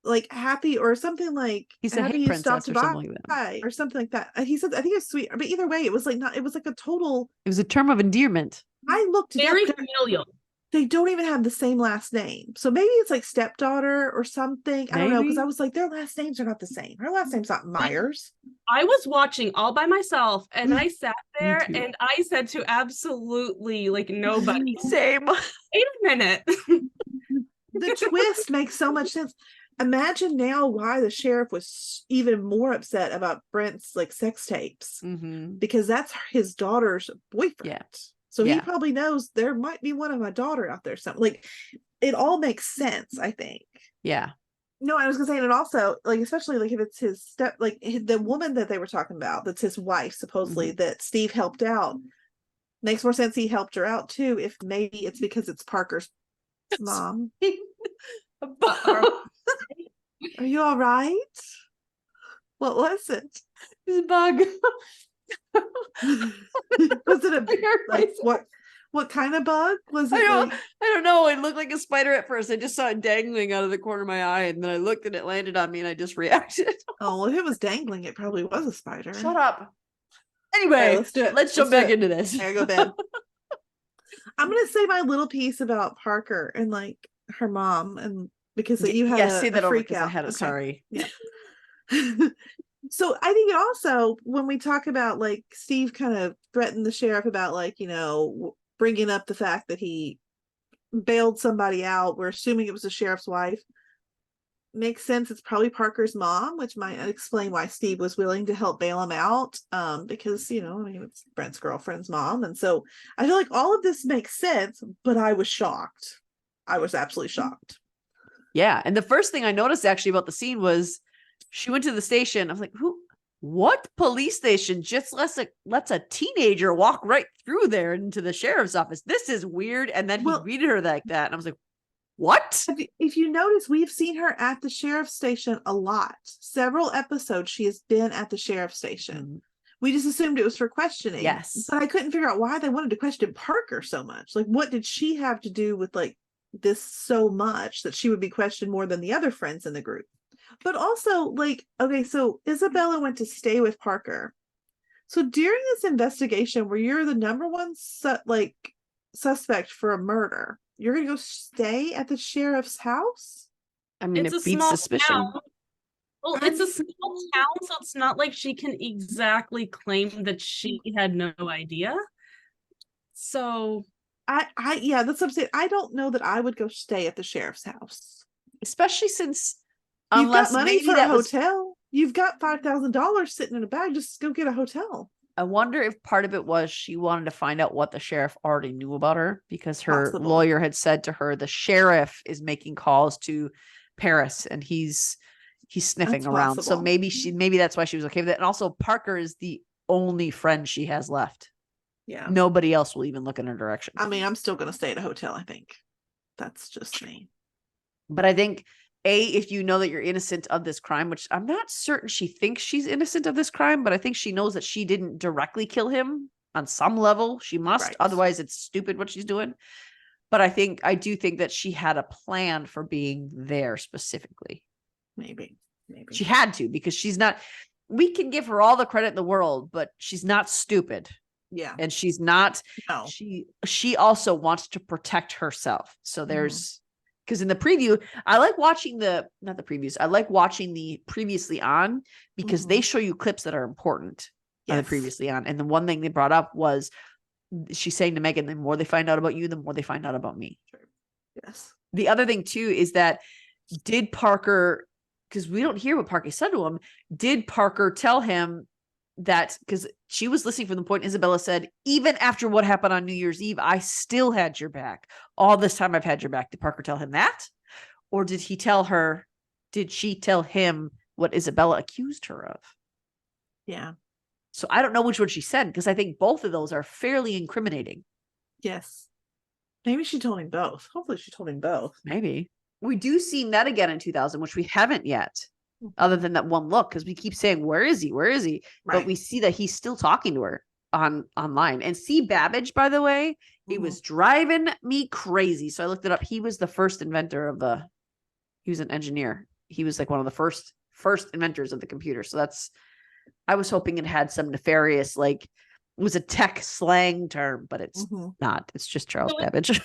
S3: like happy or something, like
S1: he said,
S3: happy
S1: hey, princess, or something like
S3: that. Or something like that. He said, I think it's sweet. But either way, it was like it was like a total.
S1: It was a term of endearment.
S3: I looked
S2: very familial.
S3: They don't even have the same last name. So maybe it's like stepdaughter or something. I don't know, because I was like, their last names are not the same. Her last name's not Myers.
S2: I was watching all by myself, and I sat there and I said to absolutely like nobody,
S1: same.
S2: Wait a minute.
S3: The twist makes so much sense. Imagine now why the sheriff was even more upset about Brent's like sex tapes, because that's his daughter's boyfriend.
S1: Yeah.
S3: So he probably knows there might be one of my daughter out there. Something like it all makes sense, I think.
S1: Yeah.
S3: No, I was gonna say, and it also, like, especially like if it's his the woman that they were talking about, that's his wife, supposedly, that Steve helped out, makes more sense he helped her out too, if maybe it's because it's Parker's mom. Are you all right? What was it?
S1: It's a bug.
S3: Was it a what kind of bug was it?
S1: I don't know. It looked like a spider at first. I just saw it dangling out of the corner of my eye, and then I looked and it landed on me, and I just reacted.
S3: Oh, well, if it was dangling, it probably was a spider.
S1: Shut up. Anyway,
S3: right, let's do it.
S1: Let's jump back into this.
S3: I gotta go to bed. I'm gonna say my little piece about Parker and like her mom and because you had
S1: say
S3: a
S1: that over
S3: freak
S1: because I
S3: out.
S1: had it.
S3: Okay.
S1: Sorry.
S3: Yeah. So I think it also, when we talk about like Steve kind of threatened the sheriff about like, bringing up the fact that he bailed somebody out, we're assuming it was the sheriff's wife. Makes sense. It's probably Parker's mom, which might explain why Steve was willing to help bail him out. Because it's Brent's girlfriend's mom. And so I feel like all of this makes sense, but I was shocked. I was absolutely shocked.
S1: Yeah. And the first thing I noticed actually about the scene was she went to the station. I was like, what police station just lets a teenager walk right through there into the sheriff's office? This is weird. And then he greeted her like that. And I was like, what?
S3: If you notice, we've seen her at the sheriff's station a lot. Several episodes she has been at the sheriff's station. Mm-hmm. We just assumed it was for questioning.
S1: Yes.
S3: But I couldn't figure out why they wanted to question Parker so much. Like, what did she have to do with like this so much that she would be questioned more than the other friends in the group? But also, like, okay, so Isabella went to stay with Parker. So during this investigation where you're the number one suspect for a murder, you're going to go stay at the sheriff's house?
S1: I mean, it beats suspicion.
S2: Town. Well, it's a small town, so it's not like she can exactly claim that she had no idea. So
S3: yeah, that's what I'm saying. I don't know that I would go stay at the sheriff's house.
S1: Especially since
S3: you've got money for a hotel. You've got $5,000 sitting in a bag. Just go get a hotel. I
S1: wonder if part of it was she wanted to find out what the sheriff already knew about her, because her lawyer had said to her, the sheriff is making calls to Paris and he's sniffing around. So maybe that's why she was okay with it. And also Parker is the only friend she has left.
S3: Yeah.
S1: Nobody else will even look in her direction.
S3: I mean, I'm still going to stay at a hotel, I think. That's just me.
S1: But I think, if you know that you're innocent of this crime, which I'm not certain she thinks she's innocent of this crime, but I think she knows that she didn't directly kill him on some level. She must, right. Otherwise it's stupid what she's doing. But I do think that she had a plan for being there specifically. Maybe. She had to, because we can give her all the credit in the world, but she's not stupid.
S3: Yeah.
S1: And she's not, she also wants to protect herself. So there's, because in the preview, I like watching not the previews. I like watching the previously on, because they show you clips that are important on the previously on. And the one thing they brought up was she's saying to Megan, the more they find out about you, the more they find out about me.
S3: Sure. Yes.
S1: The other thing too is that did Parker, because we don't hear what Parker said to him, did Parker tell him that, because she was listening from the point Isabella said, even after what happened on New Year's Eve, I still had your back. All this time I've had your back. Did Parker tell him that? Or did she tell him what Isabella accused her of?
S3: Yeah.
S1: So I don't know which one she said, because I think both of those are fairly incriminating.
S3: Yes. Maybe she told him both. Hopefully she told him both.
S1: Maybe. We do see Ned again in 2000, which we haven't yet. Other than that one look, because we keep saying, where is he? Where is he? Right. But we see that he's still talking to her online. And C. Babbage, by the way, it was driving me crazy. So I looked it up. He was the first inventor he was an engineer. He was like one of the first inventors of the computer. So I was hoping it had some nefarious, like it was a tech slang term, but it's not. It's just Charles Babbage.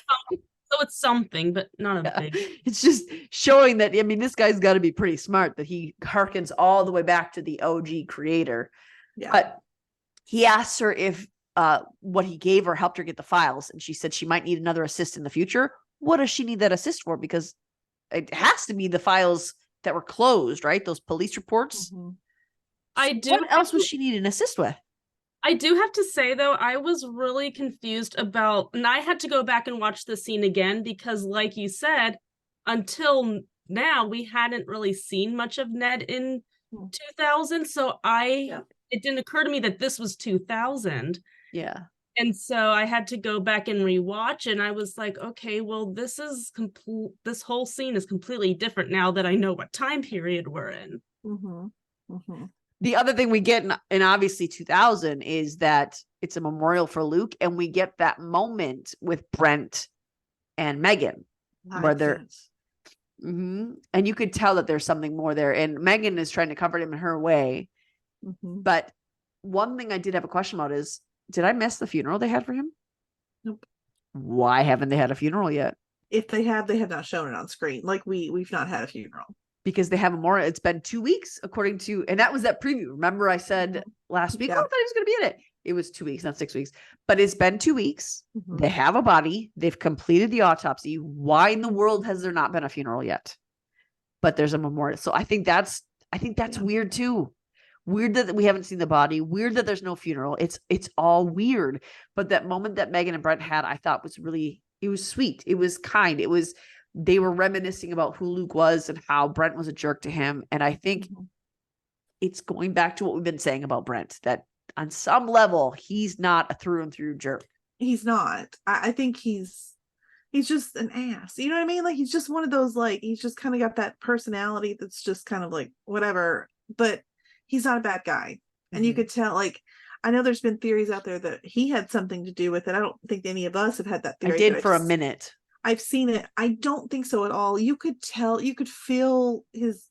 S2: So it's something, but not a big.
S1: It's just showing that, I mean, this guy's got to be pretty smart, that he harkens all the way back to the OG creator. Yeah. But he asks her if what he gave her helped her get the files. And she said she might need another assist in the future. What does she need that assist for? Because it has to be the files that were closed, right? Those police reports. What else was she needing an assist with?
S2: I do have to say, though, I was really confused about, and I had to go back and watch the scene again, because like you said, until now, we hadn't really seen much of Ned in 2000. So it didn't occur to me that this was 2000.
S1: Yeah.
S2: And so I had to go back and rewatch, and I was like, okay, well, this whole scene is completely different now that I know what time period we're in.
S1: The other thing we get in obviously 2000 is that it's a memorial for Luke, and we get that moment with Brent and Megan where they're, and you could tell that there's something more there. And Megan is trying to comfort him in her way. But one thing I did have a question about is, did I miss the funeral they had for him?
S3: Nope.
S1: Why haven't they had a funeral yet?
S3: If they have not shown it on screen. Like we've not had a funeral.
S1: Because they have a more, it's been 2 weeks, according to, and that was that preview. Remember I said last week,
S3: Yeah.
S1: oh, I thought he was going to be in it. It was 2 weeks, not 6 weeks, but it's been 2 weeks.
S3: Mhm.
S1: They have a body. They've completed the autopsy. Why in the world has there not been a funeral yet? But there's a memorial. So I think that's
S3: Yeah.
S1: weird too. Weird that we haven't seen the body. Weird that there's no funeral. It's all weird. But that moment that Megan and Brent had, I thought was really, it was sweet. It was kind. They were reminiscing about who Luke was and how Brent was a jerk to him. And I think
S3: Mhm.
S1: it's going back to what we've been saying about Brent, that on some level, he's not a through and through jerk.
S3: He's not. I think he's just an ass. You know what I mean? Like he's just one of those, like, he's just kind of got that personality that's just kind of like whatever, but he's not a bad guy. And you
S1: Mhm.
S3: could tell, like, I know there's been theories out there that he had something to do with it. I don't think any of us have had that theory.
S1: I did
S3: but
S1: for a minute.
S3: I've seen it. I don't think so at all. You could tell, you could feel his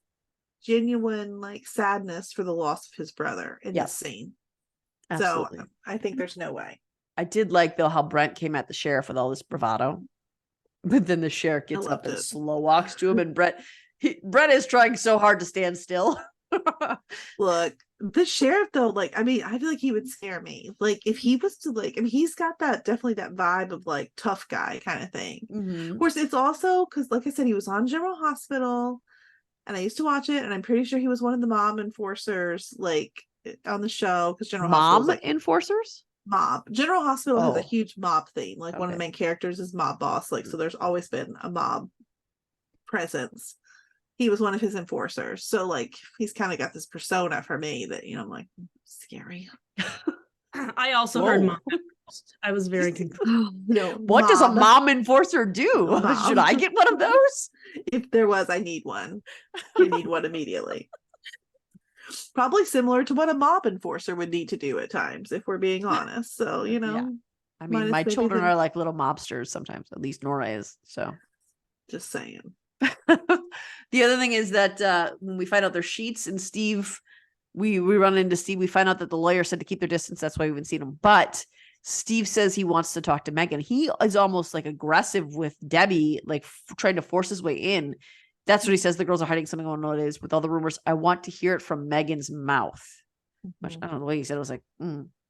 S3: genuine like sadness for the loss of his brother in
S1: Yes.
S3: this scene.
S1: Absolutely.
S3: So I think there's no way.
S1: I did like though how Brent came at the sheriff with all this bravado, but then the sheriff gets up
S3: loved
S1: and
S3: it.
S1: slow walks to him, and Brent is trying so hard to stand still.
S3: Look, the sheriff though, like, I mean, I feel like he would scare me. Like if he was to, like, I mean, he's got that, definitely that vibe of like tough guy kind of thing.
S1: Mhm.
S3: Of course, it's also because, like I said, he was on General Hospital, and I used to watch it, and I'm pretty sure he was one of the mob enforcers, like on the show, because General Hospital
S1: Mom
S3: like
S1: enforcers?
S3: mob. General Hospital has a
S1: Oh.
S3: huge mob theme. Like one of the
S1: Okay.
S3: main characters is mob boss. Like so, there's always been a mob presence. He was one of his enforcers, so like he's kind of got this persona for me that, you know, I'm like, scary.
S2: I also heard
S1: Whoa.
S2: mom. I was very confused.
S3: No,
S1: What does a
S3: mob.
S1: mom enforcer do?
S3: Mob.
S1: Should I get one of those?
S3: If there was, I need one. I need one immediately. Probably similar to what a mob enforcer would need to do at times, if we're being honest. So, you know,
S1: Yeah. I mean,
S3: minus
S1: my
S3: maybe
S1: children
S3: the-
S1: are like little mobsters sometimes. At least Nora is. So
S3: just saying.
S1: the other thing is that when we find out their sheets and Steve, we run into Steve, we find out that the lawyer said to keep their distance. That's why we haven't seen him. But Steve says he wants to talk to Megan. He is almost like aggressive with Debbie, like trying to force his way in. That's what he says. The girls are hiding something. I don't know what it is. With all the rumors, I want to hear it from Megan's mouth. Which, I don't know, the way he said it was like,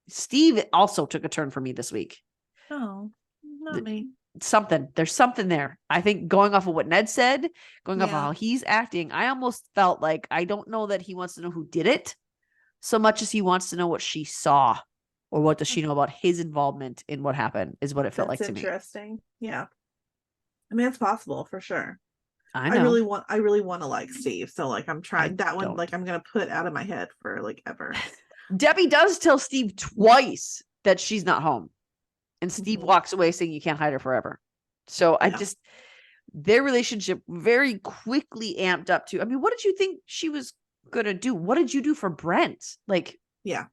S1: Steve also took a turn for me this week.
S3: No, not me.
S1: There's something there. I think going off of what Ned said, going off of
S3: Yeah.
S1: how he's acting, I almost felt like, I don't know that he wants to know who did it so much as he wants to know what she saw, or what does she know about his involvement in what happened, is what it felt
S3: That's
S1: like to me.
S3: interesting. Yeah. I mean, it's possible for sure.
S1: I
S3: I
S1: know.
S3: really want to like Steve. So like I'm trying that one,
S1: don't.
S3: like I'm gonna put out of my head for like ever.
S1: Debbie does tell Steve twice that she's not home, and Steve
S3: Mhm.
S1: walks away saying you can't hide her forever. So I
S3: Yeah.
S1: just, their relationship very quickly amped up to, I mean, what did you think she was gonna do? What did you do for Brent? Like,
S3: Yeah.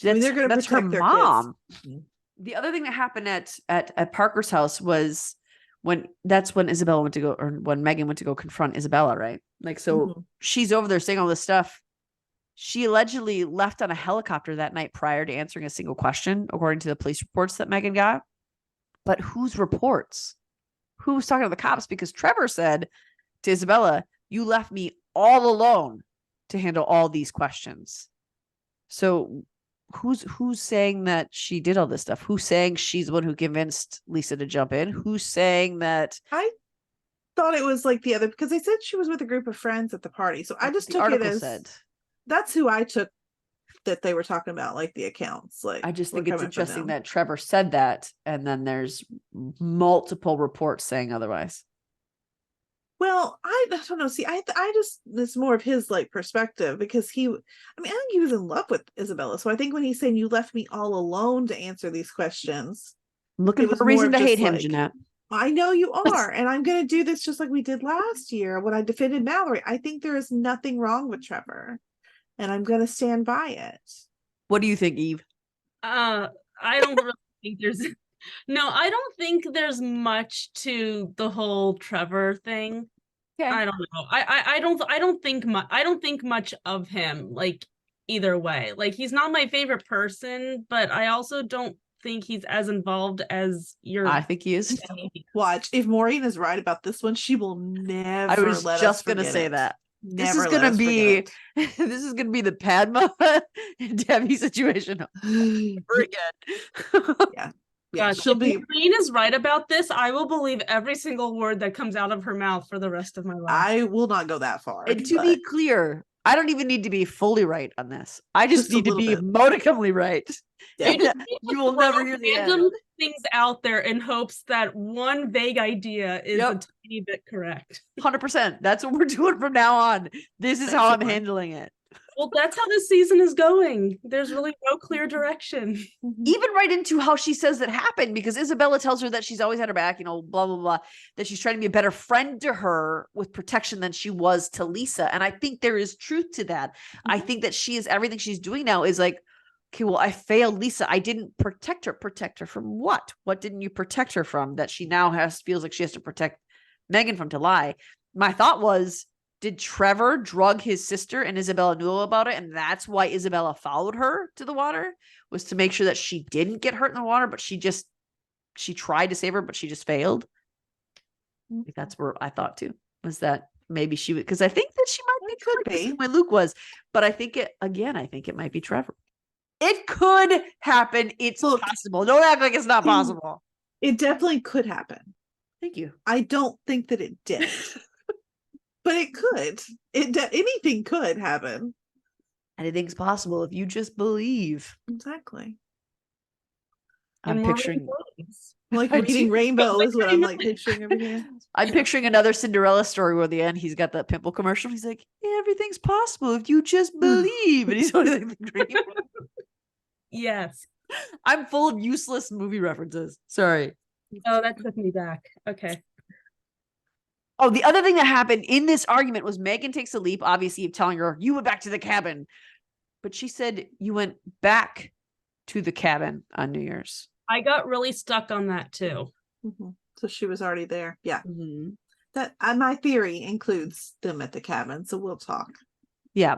S1: that's,
S3: they're gonna
S1: that's her
S3: protect their kids.
S1: mom.
S3: Mhm.
S1: The other thing that happened at Parker's house was when Isabella went to go, or when Megan went to go confront Isabella, right? Like, so
S3: Mhm.
S1: she's over there saying all this stuff. She allegedly left on a helicopter that night prior to answering a single question, according to the police reports that Megan got. But whose reports? Who was talking to the cops? Because Trevor said to Isabella, you left me all alone to handle all these questions. So who's saying that she did all this stuff? Who's saying she's the one who convinced Lisa to jump in? Who's saying that?
S3: I thought it was like the other, because they said she was with a group of friends at the party. So I just
S1: the
S3: took it
S1: article
S3: as
S1: said.
S3: that's who I took that they were talking about, like the accounts. Like
S1: I just
S3: were
S1: think it's
S3: coming from
S1: interesting
S3: them.
S1: that Trevor said that, and then there's multiple reports saying otherwise.
S3: Well, I don't know. See, I just, it's more of his like perspective, because I mean, I think he was in love with Isabella. So I think when he's saying you left me all alone to answer these questions,
S1: I'm looking
S3: it
S1: for
S3: was
S1: a reason
S3: more
S1: to
S3: of
S1: hate
S3: just
S1: him,
S3: like,
S1: Jeanette.
S3: I know you are, and I'm going to do this just like we did last year when I defended Mallory. I think there is nothing wrong with Trevor, and I'm going to stand by it.
S1: What do you think, Eve?
S2: I don't really think there's no, I don't think there's much to the whole Trevor thing.
S1: Okay.
S2: I don't know. I don't think much of him, like, either way. Like, he's not my favorite person, but I also don't think he's as involved as you're.
S1: I think he is.
S3: Watch. If Maureen is right about this one, she will never
S1: I was
S3: let
S1: just
S3: us
S1: gonna
S3: forget
S1: say
S3: it.
S1: that.
S3: Never
S1: This is
S3: let
S1: gonna
S3: us
S1: be
S3: forget
S1: this is gonna be the Padma and Debbie situation over
S3: it.
S1: again.
S3: Yeah.
S2: Gosh,
S3: She'll
S2: if
S3: be.
S2: Maureen is right about this, I will believe every single word that comes out of her mouth for the rest of my life.
S3: I will not go that far.
S1: And to
S3: but
S1: be clear, I don't even need to be fully right on this. I just
S3: Just a
S1: need to
S3: little
S1: be
S3: bit.
S1: modicumly right.
S3: Yeah.
S2: You just need
S1: You
S2: to
S1: will
S2: throw
S1: never hear the end.
S2: random things out there in hopes that one vague idea is
S1: Yep.
S2: a tiny bit correct.
S1: 100%. That's what we're doing from now on. This is how I'm
S3: Excellent.
S1: handling it.
S2: Well, that's how this season is going. There's really no clear direction.
S1: Even right into how she says that happened, because Isabella tells her that she's always had her back, you know, blah, blah, blah, that she's trying to be a better friend to her with protection than she was to Lisa. And I think there is truth to that. I think that she is, everything she's doing now is like, okay, well, I failed Lisa. I didn't protect her. Protect her from what? What didn't you protect her from that she now feels like she has to protect Megan from, to lie? My thought was, did Trevor drug his sister and Isabella knew about it? And that's why Isabella followed her to the water, was to make sure that she didn't get hurt in the water, but she tried to save her, but she just failed. Like, that's where I thought too, was that maybe she would, because I think that she might be
S3: Could
S1: correct the
S3: be.
S1: same way Luke was, but I think it might be Trevor. It could happen. It's
S3: Look,
S1: possible. Don't act like it's not possible.
S3: It definitely could happen.
S1: Thank you.
S3: I don't think that it did. But it could. Anything could happen.
S1: Anything's possible if you just believe.
S3: Exactly.
S1: I'm
S2: And more
S1: picturing
S2: rainbows.
S3: Like
S1: I
S3: reading
S1: do.
S3: Rainbow is what I'm like picturing over here.
S1: I'm picturing another Cinderella story where at the end he's got that pimple commercial. He's like, everything's possible if you just believe. And he's holding like the dream.
S2: Yes.
S1: I'm full of useless movie references. Sorry.
S2: Oh, that took me back. Okay.
S1: Oh, the other thing that happened in this argument was Megan takes a leap, obviously, of telling her, you went back to the cabin. But she said you went back to the cabin on New Year's.
S2: I got really stuck on that too.
S3: Mm-hmm. So she was already there. Yeah.
S1: Mm-hmm.
S3: That my theory includes them at the cabin. So we'll talk.
S1: Yeah.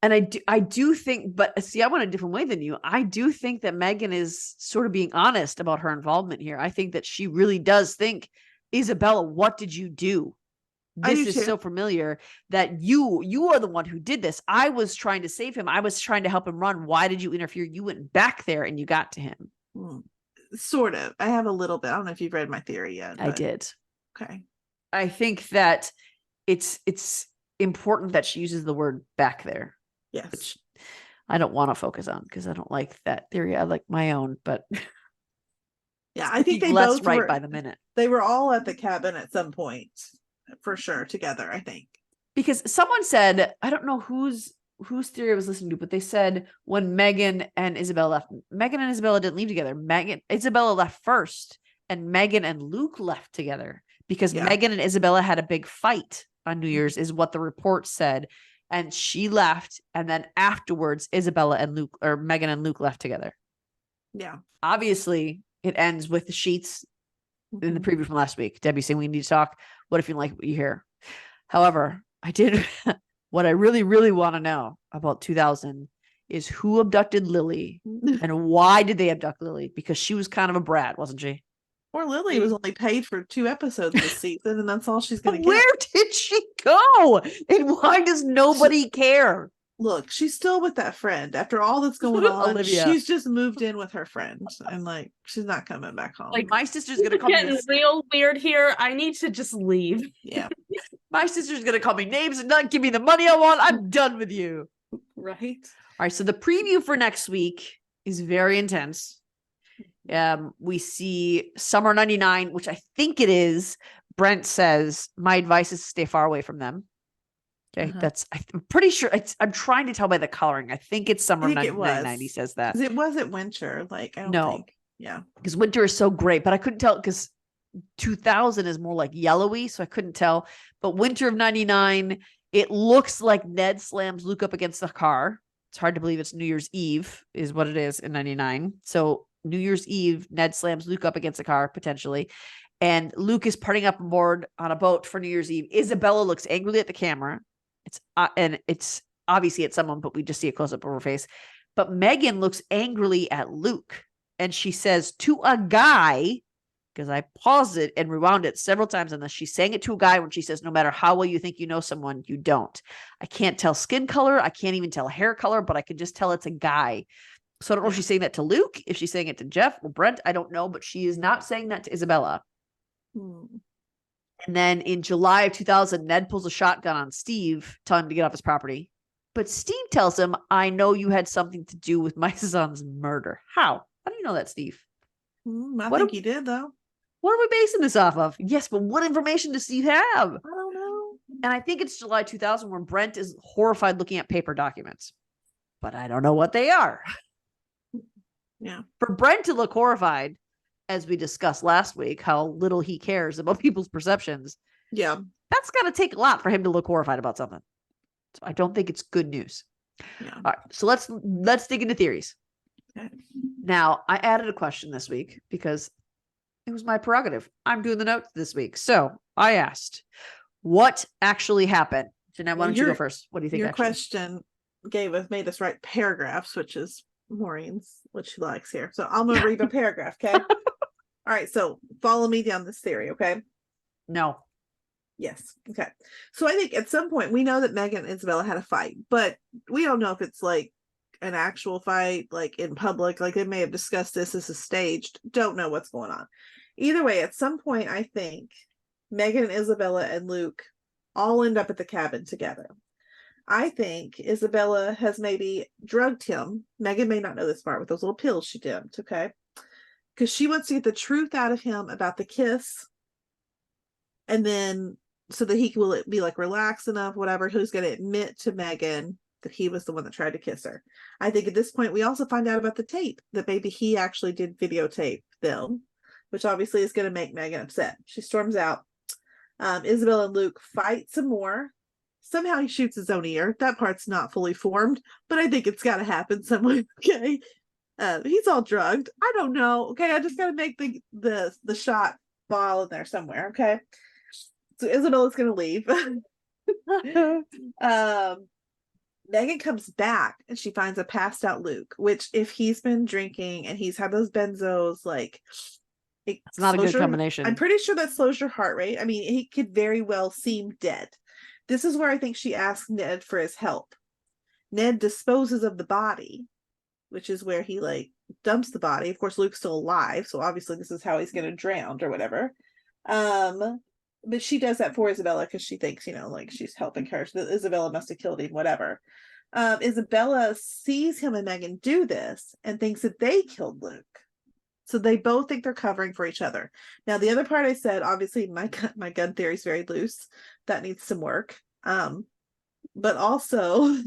S1: And I do think, but see, I went a different way than you. I do think that Megan is sort of being honest about her involvement here. I think that she really does think, Isabella, what did you do? This is
S3: too.
S1: so familiar that you are the one who did this. I was trying to save him. I was trying to help him run. Why did you interfere? You went back there and you got to him.
S3: Sort of. I have a little bit. I don't know if you've read my theory yet.
S1: I did.
S3: Okay.
S1: I think that it's important that she uses the word back there.
S3: Yes.
S1: Which I don't want to focus on because I don't like that theory. I like my own, but
S3: yeah, I think they
S1: less
S3: both
S1: right
S3: were,
S1: by the minute.
S3: They were all at the cabin at some point, for sure, together, I think.
S1: Because someone said, I don't know whose theory I was listening to, but they said when Megan and Isabella left, Megan and Isabella didn't leave together. Isabella left first, and Megan and Luke left together because Megan and Isabella had a big fight on New Year's, is what the report said. And she left, and then afterwards, Isabella and Luke, or Megan and Luke, left together.
S3: Yeah.
S1: Obviously, it ends with the sheets in the preview from last week. Debbie saying we need to talk. What if you like what you hear? However, I did what I really, really want to know about 2000 is who abducted Lily and why did they abduct Lily? Because she was kind of a brat, wasn't she?
S3: Poor Lily was only paid for 2 episodes this season, and that's all she's going to get.
S1: Where did she go? And why does nobody care?
S3: Look, she's still with that friend. After all that's going on,
S1: Olivia.
S3: She's just moved in with her friend. And like, she's not coming back home.
S1: Like, my sister's going to call me
S2: Getting real weird here. I need to just leave.
S3: Yeah.
S1: My sister's going to call me names and not give me the money I want. I'm done with you.
S3: Right.
S1: All right. So the preview for next week is very intense. We see Summer 99, which I think it is. Brent says, my advice is to stay far away from them. Okay. I'm pretty sure I'm trying to tell by the coloring. I think it's Summer 99. He says that.
S3: It wasn't winter. Like, I don't think. Yeah.
S1: Because winter is so great, but I couldn't tell because 2000 is more like yellowy. So I couldn't tell, but winter of 99, it looks like Ned slams Luke up against the car. It's hard to believe it's New Year's Eve is what it is in 99. So New Year's Eve, Ned slams Luke up against a car potentially. And Luke is partying up aboard on a boat for New Year's Eve. Isabella looks angrily at the camera. It's obviously at someone, but we just see a close up of her face. But Megan looks angrily at Luke. and she says to a guy, because I paused it and rewound it several times on this. She's saying it to a guy when she says, no matter how well you think you know someone, you don't. I can't tell skin color. I can't even tell hair color, but I can just tell it's a guy. So I don't know if she's saying that to Luke, if she's saying it to Jeff or Brent. I don't know, but she is not saying that to Isabella. And then in July of 2000, Ned pulls a shotgun on Steve, telling him to get off his property. But Steve tells him, I know you had something to do with my son's murder. How? How do you know that, Steve?
S3: I think he did, though.
S1: What are we basing this off of? Yes, but what information does Steve have?
S3: I don't know.
S1: And I think it's July 2000 when Brent is horrified looking at paper documents. But I don't know what they are.
S3: Yeah.
S1: For Brent to look horrified, as we discussed last week, how little he cares about people's perceptions.
S3: Yeah.
S1: That's got to take a lot for him to look horrified about something. So I don't think it's good news.
S3: Yeah.
S1: All right. So let's dig into theories.
S3: Okay.
S1: Now, I added a question this week because it was my prerogative. I'm doing the notes this week. So I asked, what actually happened? Jeanette, why don't you go first? What do you think?
S3: Your question made us write paragraphs, which is Maureen's, what she likes here. So I'm going to read a paragraph, okay? All right. So follow me down this theory, okay?
S1: No.
S3: Yes. Okay. So I think at some point we know that Megan and Isabella had a fight, but we don't know if it's like an actual fight, like in public, like they may have discussed this is staged. Don't know what's going on. Either way, at some point, I think Megan and Isabella and Luke all end up at the cabin together. I think Isabella has maybe drugged him. Megan may not know this part with those little pills she did, okay? Because she wants to get the truth out of him about the kiss. And then so that he will be like relaxed enough, whatever, who's going to admit to Megan that he was the one that tried to kiss her. I think at this point, we also find out about the tape, that maybe he actually did videotape them, which obviously is going to make Megan upset. She storms out. Isabel and Luke fight some more. Somehow he shoots his own ear. That part's not fully formed, but I think it's got to happen somewhere. Okay. He's all drugged. I don't know. Okay. I just got to make the shot ball in there somewhere. Okay. So Isabella's going to leave. Megan comes back and she finds a passed out Luke, which if he's been drinking and he's had those benzos, like
S1: it's not a good combination.
S3: I'm pretty sure that slows your heart rate. I mean, he could very well seem dead. This is where I think she asks Ned for his help. Ned disposes of the body, which is where he like dumps the body. Of course, Luke's still alive, so obviously this is how he's going to drown or whatever. But she does that for Isabella because she thinks, like she's helping her. So Isabella must have killed him, whatever. Isabella sees him and Megan do this and thinks that they killed Luke. So they both think they're covering for each other. Now, the other part I said, obviously my gun theory is very loose. That needs some work. But also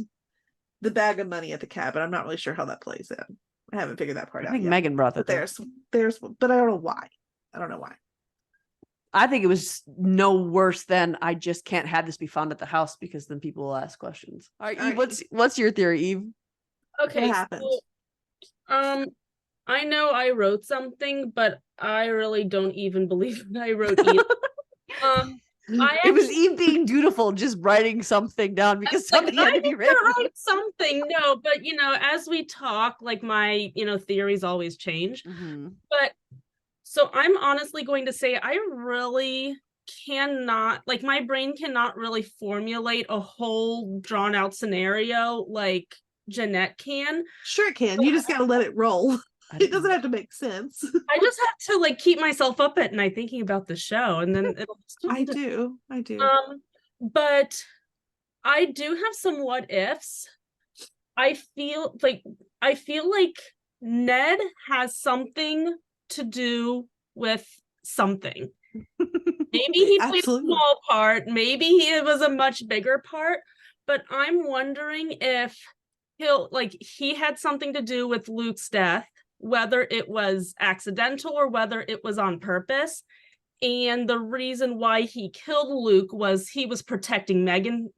S3: the bag of money at the cabin. I'm not really sure how that plays in. I haven't figured that part out. I think
S1: Megan brought that.
S3: But there's, but I don't know why.
S1: I think it was no worse than I just can't have this be found at the house because then people will ask questions. All right, Eve, what's your theory, Eve?
S2: Okay,
S3: what happened?
S2: So, I know I wrote something, but I really don't even believe that I wrote either.
S1: It was Eve being dutiful, just writing something down because something had to be written.
S2: Write something, no, but as we talk, like my theories always change.
S1: Mm-hmm.
S2: But so I'm honestly going to say I really cannot, like my brain cannot really formulate a whole drawn out scenario like Jeanette can.
S3: Sure it can. You just got to let it roll. It doesn't have to make sense.
S2: I just have to like keep myself up at night thinking about the show, and then it'll.
S3: I do.
S2: But I do have some what ifs. I feel like Ned has something to do with something. Maybe he played a small part. Maybe he was a much bigger part. But I'm wondering if he had something to do with Luke's death, whether it was accidental or whether it was on purpose. And the reason why he killed Luke was he was protecting Megan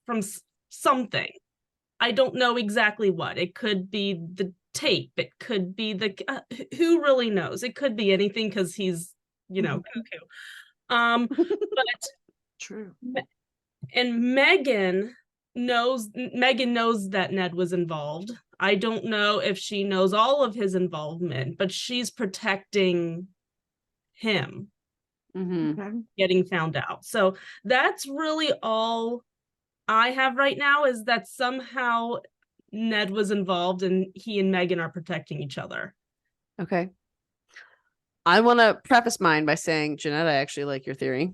S2: from something. I don't know exactly what. It could be the tape. It could be who really knows? It could be anything because he's, cuckoo. But
S3: true.
S2: And Megan, Megan knows that Ned was involved. I don't know if she knows all of his involvement, but she's protecting him getting found out. So that's really all I have right now, is that somehow Ned was involved and he and Megan are protecting each other.
S1: Okay. I want to preface mine by saying, Jeanette, I actually like your theory.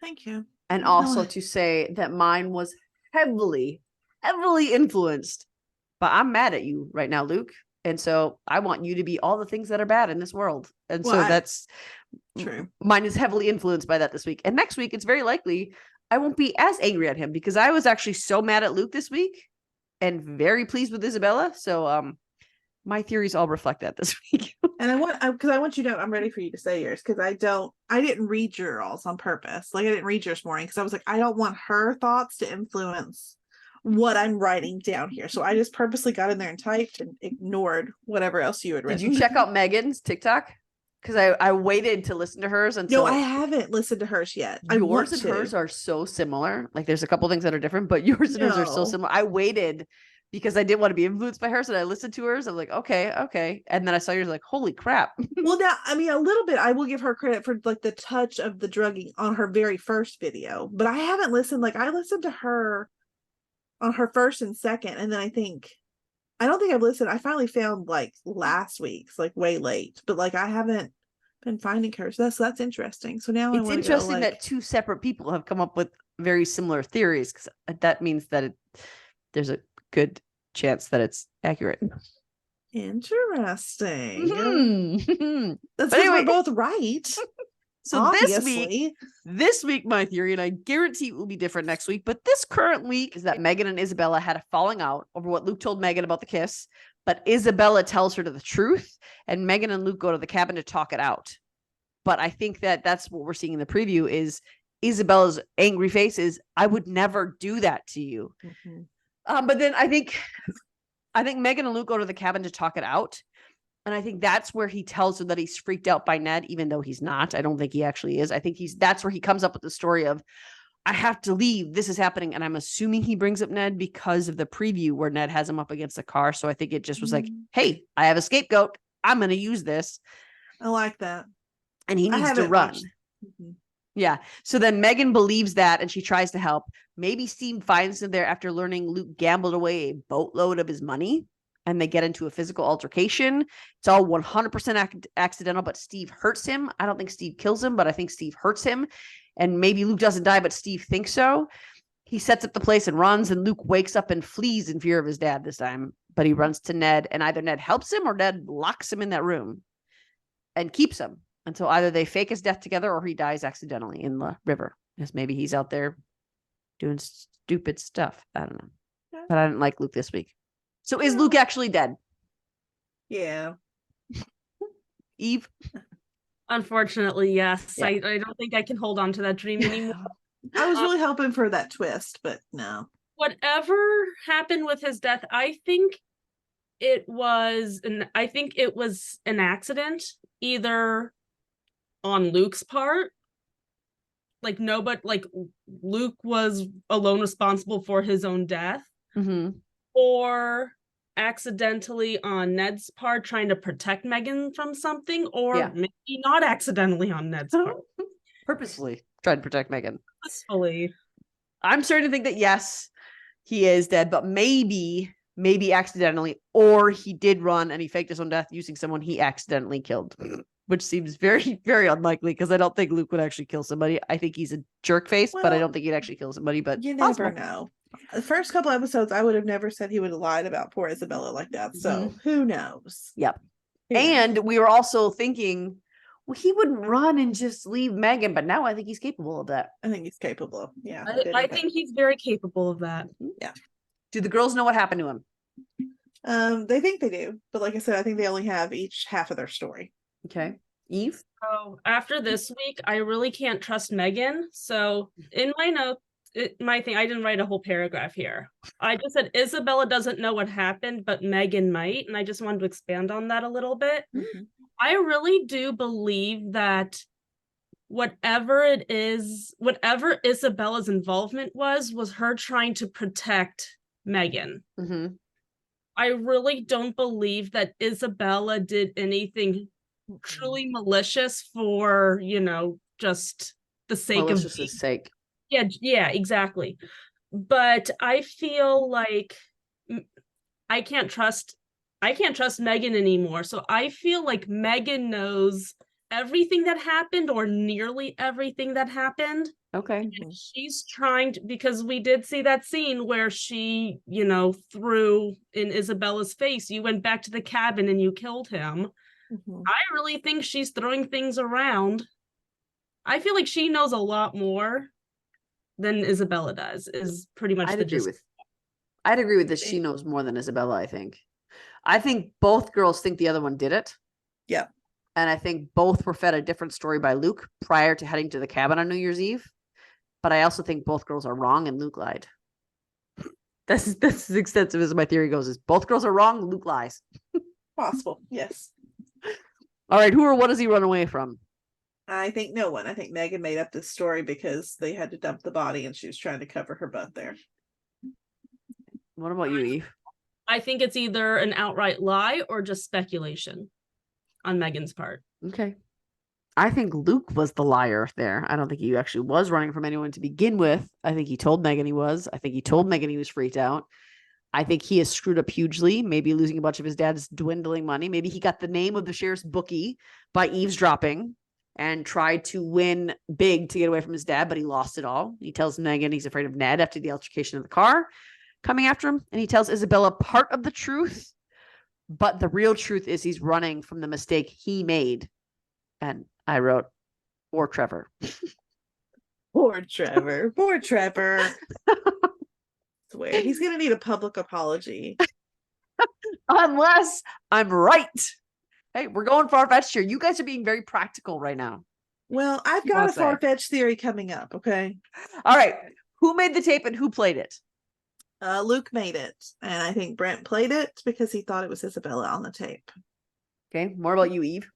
S3: Thank you.
S1: And also to say that mine was heavily influenced. But I'm mad at you right now, Luke. And so I want you to be all the things that are bad in this world. And so that's
S3: true.
S1: Mine is heavily influenced by that this week. And next week, it's very likely I won't be as angry at him, because I was actually so mad at Luke this week and very pleased with Isabella. So my theories all reflect that this week.
S3: And I want you to know, I'm ready for you to say yours, because I didn't read yours on purpose. Like, I didn't read yours morning because I was like, I don't want her thoughts to influence what I'm writing down here. So I just purposely got in there and typed and ignored whatever else you had written.
S1: Did you check out Megan's TikTok? Because I waited to listen to hers until.
S3: No, I haven't listened to hers yet.
S1: Yours and hers are so similar. Like, there's a couple things that are different, but yours and hers are so similar. I waited because I didn't want to be influenced by hers, and I listened to hers. I'm like, okay. And then I saw yours, like, holy crap.
S3: Well, now, I mean, a little bit, I will give her credit for like the touch of the drugging on her very first video, but I haven't listened. Like, I listened to her on her first and second, and then I don't think I've listened. I finally found like last week's, like way late, but like I haven't been finding her. So that's interesting. So now
S1: it's interesting that two separate people have come up with very similar theories, because that means that there's a good chance that it's accurate.
S3: Interesting. That's because
S1: anyway,
S3: we're both right.
S1: So
S3: obviously.
S1: this week, my theory, and I guarantee it will be different next week, but this current week is that Megan and Isabella had a falling out over what Luke told Megan about the kiss, but Isabella tells her the truth, and Megan and Luke go to the cabin to talk it out. But I think that's what we're seeing in the preview is Isabella's angry face is, I would never do that to you. But then I think Megan and Luke go to the cabin to talk it out. And I think that's where he tells her that he's freaked out by Ned, even though he's not. I don't think he actually is. I think that's where he comes up with the story of, I have to leave. This is happening. And I'm assuming he brings up Ned because of the preview where Ned has him up against the car. So I think it just was like, hey, I have a scapegoat. I'm going to use this.
S3: I like that.
S1: And he needs to run. Yeah. So then Megan believes that, and she tries to help. Maybe Steve finds him there after learning Luke gambled away a boatload of his money, and they get into a physical altercation. It's all 100% accidental, but Steve hurts him. I don't think Steve kills him, but I think Steve hurts him. And maybe Luke doesn't die, but Steve thinks so. He sets up the place and runs, and Luke wakes up and flees in fear of his dad this time. But he runs to Ned, and either Ned helps him or Ned locks him in that room and keeps him until either they fake his death together or he dies accidentally in the river. Because maybe he's out there doing stupid stuff. I don't know. But I didn't like Luke this week. So is Luke actually dead?
S3: Yeah.
S1: Eve?
S2: Unfortunately, yes. Yeah. I don't think I can hold on to that dream anymore.
S3: I was really hoping for that twist, but no.
S2: Whatever happened with his death, I think it was an accident, either on Luke's part. Like Luke was alone responsible for his own death. Or accidentally on Ned's part trying to protect Megan from something, or maybe not accidentally on Ned's part.
S1: Purposefully trying to protect Megan.
S2: Purposefully.
S1: I'm starting to think that yes, he is dead, but maybe accidentally, or he did run and he faked his own death using someone he accidentally killed, which seems very, very unlikely because I don't think Luke would actually kill somebody. I think he's a jerk face, but I don't think he'd actually kill somebody, but
S3: you never know. The first couple episodes, I would have never said he would have lied about poor Isabella like that. So who knows?
S1: Yep. And we were also thinking, well, he wouldn't run and just leave Megan, but now I think he's capable of that.
S3: I think he's capable. Yeah.
S2: I think he's very capable of that.
S3: Yeah.
S1: Do the girls know what happened to him?
S3: They think they do, but like I said, I think they only have each half of their story.
S1: Okay. Eve?
S2: So after this week, I really can't trust Megan. So in my notes, I didn't write a whole paragraph here. I just said Isabella doesn't know what happened, but Megan might. And I just wanted to expand on that a little bit. I really do believe that whatever it is, whatever Isabella's involvement was her trying to protect Megan.
S1: Mm-hmm.
S2: I really don't believe that Isabella did anything truly malicious for, just the sake of
S1: sake.
S2: Yeah, exactly. But I feel like I can't trust Megan anymore. So I feel like Megan knows everything that happened, or nearly everything that happened.
S1: Okay.
S2: She's trying to, because we did see that scene where she, threw in Isabella's face, you went back to the cabin and you killed him. I really think she's throwing things around. I feel like she knows a lot more than Isabella does, is pretty much the gist.
S1: I'd agree with this. She knows more than Isabella, I think both girls think the other one did it.
S3: Yeah.
S1: And I think both were fed a different story by Luke prior to heading to the cabin on New Year's Eve. But I also think both girls are wrong and Luke lied. That's as extensive as my theory goes, is both girls are wrong, Luke lies.
S3: Possible, yes.
S1: All right, who or what does he run away from?
S3: I think no one. I think Megan made up this story because they had to dump the body and she was trying to cover her butt there.
S1: What about you, Eve?
S2: I think it's either an outright lie or just speculation on Megan's part.
S1: Okay. I think Luke was the liar there. I don't think he actually was running from anyone to begin with. I think he told Megan he was. I think he told Megan he was freaked out. I think he has screwed up hugely, maybe losing a bunch of his dad's dwindling money. Maybe he got the name of the sheriff's bookie by eavesdropping and tried to win big to get away from his dad, but he lost it all. He tells Megan he's afraid of Ned after the altercation in the car coming after him. And he tells Isabella part of the truth, but the real truth is he's running from the mistake he made. And I wrote, or Trevor.
S3: Poor Trevor. Poor Trevor. It's weird. He's going to need a public apology.
S1: Unless I'm right. Hey, we're going far-fetched here. You guys are being very practical right now.
S3: Well, I've got a far-fetched theory coming up, okay?
S1: All right. Who made the tape and who played it?
S3: Luke made it. And I think Brent played it because he thought it was Isabella on the tape.
S1: Okay. More about you, Eve.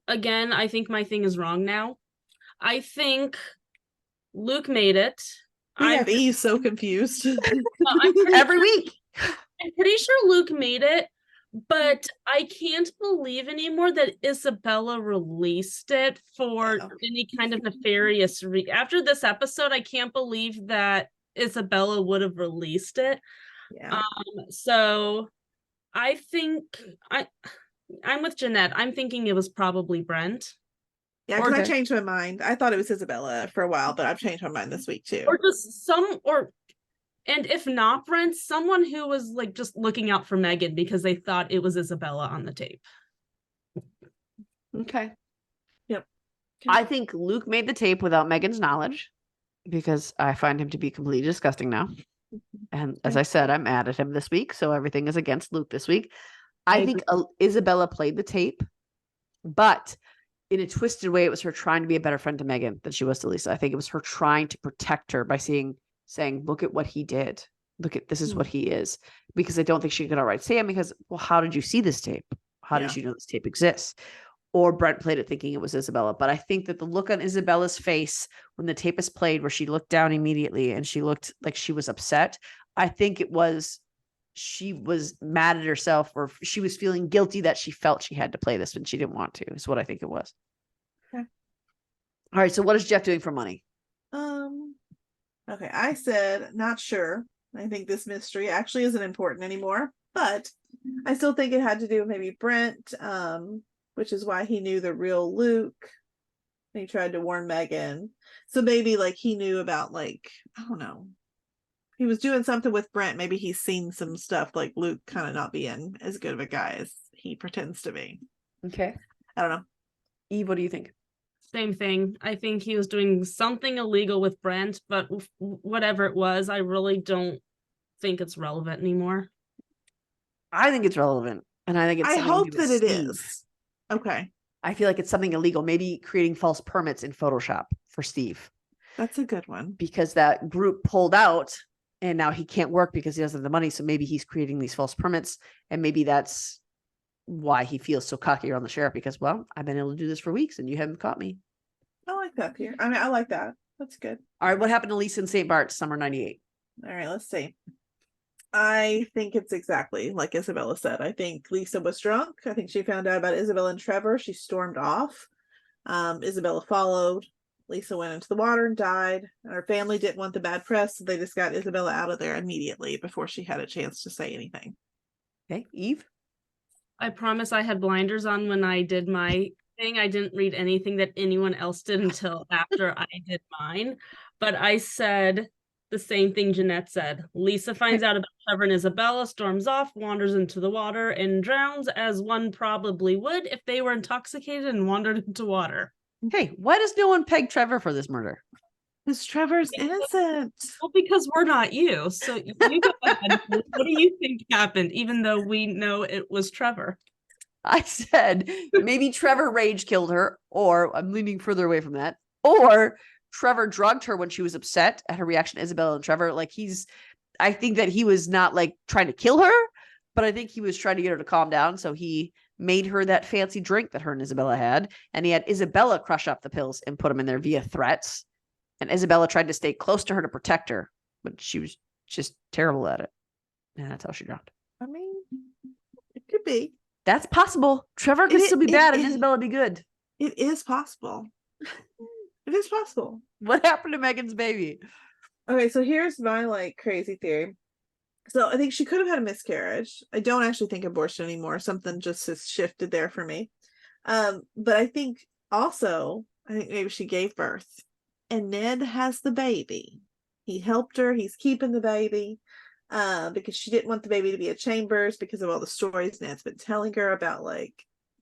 S2: Again, I think my thing is wrong now. I think Luke made it.
S3: We have Eve so confused.
S1: Every week.
S2: I'm pretty sure Luke made it, but I can't believe anymore that Isabella released it for any kind of nefarious after this episode. I can't believe that Isabella would have released it.
S3: Yeah.
S2: So I think I'm with Jeanette. I'm thinking it was probably Brent.
S3: Yeah, because I changed my mind. I thought it was Isabella for a while, but I've changed my mind this week too.
S2: Or just and if not Brent, someone who was like just looking out for Megan because they thought it was Isabella on the tape.
S1: Okay.
S3: Yep.
S1: I think Luke made the tape without Megan's knowledge because I find him to be completely disgusting now. And as I said, I'm mad at him this week, so everything is against Luke this week. I think Isabella played the tape, but in a twisted way, it was her trying to be a better friend to Megan than she was to Lisa. I think it was her trying to protect her by saying, look at what he did. Look at, this is what he is. Because I don't think she could outright say him because, well, how did you see this tape? How did you know this tape exists? Or Brent played it thinking it was Isabella. But I think that the look on Isabella's face when the tape is played, where she looked down immediately and she looked like she was upset, I think it was she was mad at herself, or she was feeling guilty that she felt she had to play this when she didn't want to, is what I think it was.
S3: Okay.
S1: All right. So what is Jeff doing for money?
S3: Okay. I said, not sure. I think this mystery actually isn't important anymore, but I still think it had to do with maybe Brent, which is why he knew the real Luke. He tried to warn Megan. So maybe like he knew about I don't know. He was doing something with Brent. Maybe he's seen some stuff like Luke kind of not being as good of a guy as he pretends to be.
S1: Okay.
S3: I don't know.
S1: Eve, what do you think?
S2: Same thing. I think he was doing something illegal with Brent, but whatever it was, I really don't think it's relevant anymore.
S1: I think it's relevant. And I think it's
S3: I hope that it is. Okay.
S1: I feel like it's something illegal, maybe creating false permits in Photoshop for Steve.
S3: That's a good one.
S1: Because that group pulled out and now he can't work because he doesn't have the money. So maybe he's creating these false permits, and maybe that's why he feels so cocky around the sheriff because, well, I've been able to do this for weeks and you haven't caught me.
S3: I like that here. I mean, I like that. That's good.
S1: All right. What happened to Lisa in St. Bart's summer 98?
S3: All right, let's see. I think it's exactly like Isabella said. I think Lisa was drunk. I think she found out about Isabella and Trevor. She stormed off. Isabella followed. Lisa went into the water and died. And her family didn't want the bad press, so they just got Isabella out of there immediately before she had a chance to say anything.
S1: Okay. Eve?
S2: I promise I had blinders on when I did my thing. I didn't read anything that anyone else did until after I did mine. But I said the same thing Jeanette said. Lisa finds out about Trevor and Isabella, storms off, wanders into the water, and drowns, as one probably would if they were intoxicated and wandered into water.
S1: Hey, why does no one peg Trevor for this murder?
S3: Because Trevor's innocent.
S2: Well, because we're not you. So you go ahead. What do you think happened, even though we know it was Trevor?
S1: I said maybe Trevor rage killed her, or I'm leaning further away from that, or Trevor drugged her when she was upset at her reaction to Isabella and Trevor. Like I think that he was not like trying to kill her, but I think he was trying to get her to calm down. So he made her that fancy drink that her and Isabella had. And he had Isabella crush up the pills and put them in there via threats. And Isabella tried to stay close to her to protect her, but she was just terrible at it. And that's how she drowned.
S3: I mean, it could be.
S1: That's possible. Trevor could still be bad and Isabella be good.
S3: It is possible. It is possible.
S1: What happened to Megan's baby?
S3: Okay, so here's my like crazy theory. So I think she could have had a miscarriage. I don't actually think abortion anymore. Something just has shifted there for me. But I think maybe she gave birth. And Ned has the baby. He helped her. He's keeping the baby because she didn't want the baby to be at Chambers because of all the stories Ned's been telling her about like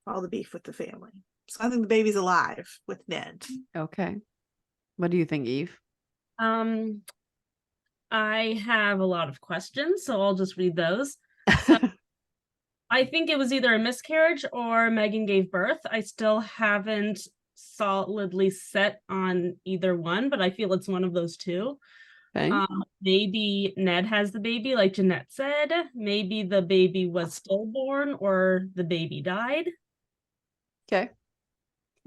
S3: all the beef with the family. So I think the baby's alive with Ned.
S1: Okay. What do you think, Eve?
S2: I have a lot of questions, so I'll just read those. So, I think it was either a miscarriage or Megan gave birth. I still haven't solidly set on either one, but I feel it's one of those two.
S1: Okay.
S2: Maybe Ned has the baby, like Jeanette said. Maybe the baby was stillborn or the baby died.
S1: Okay.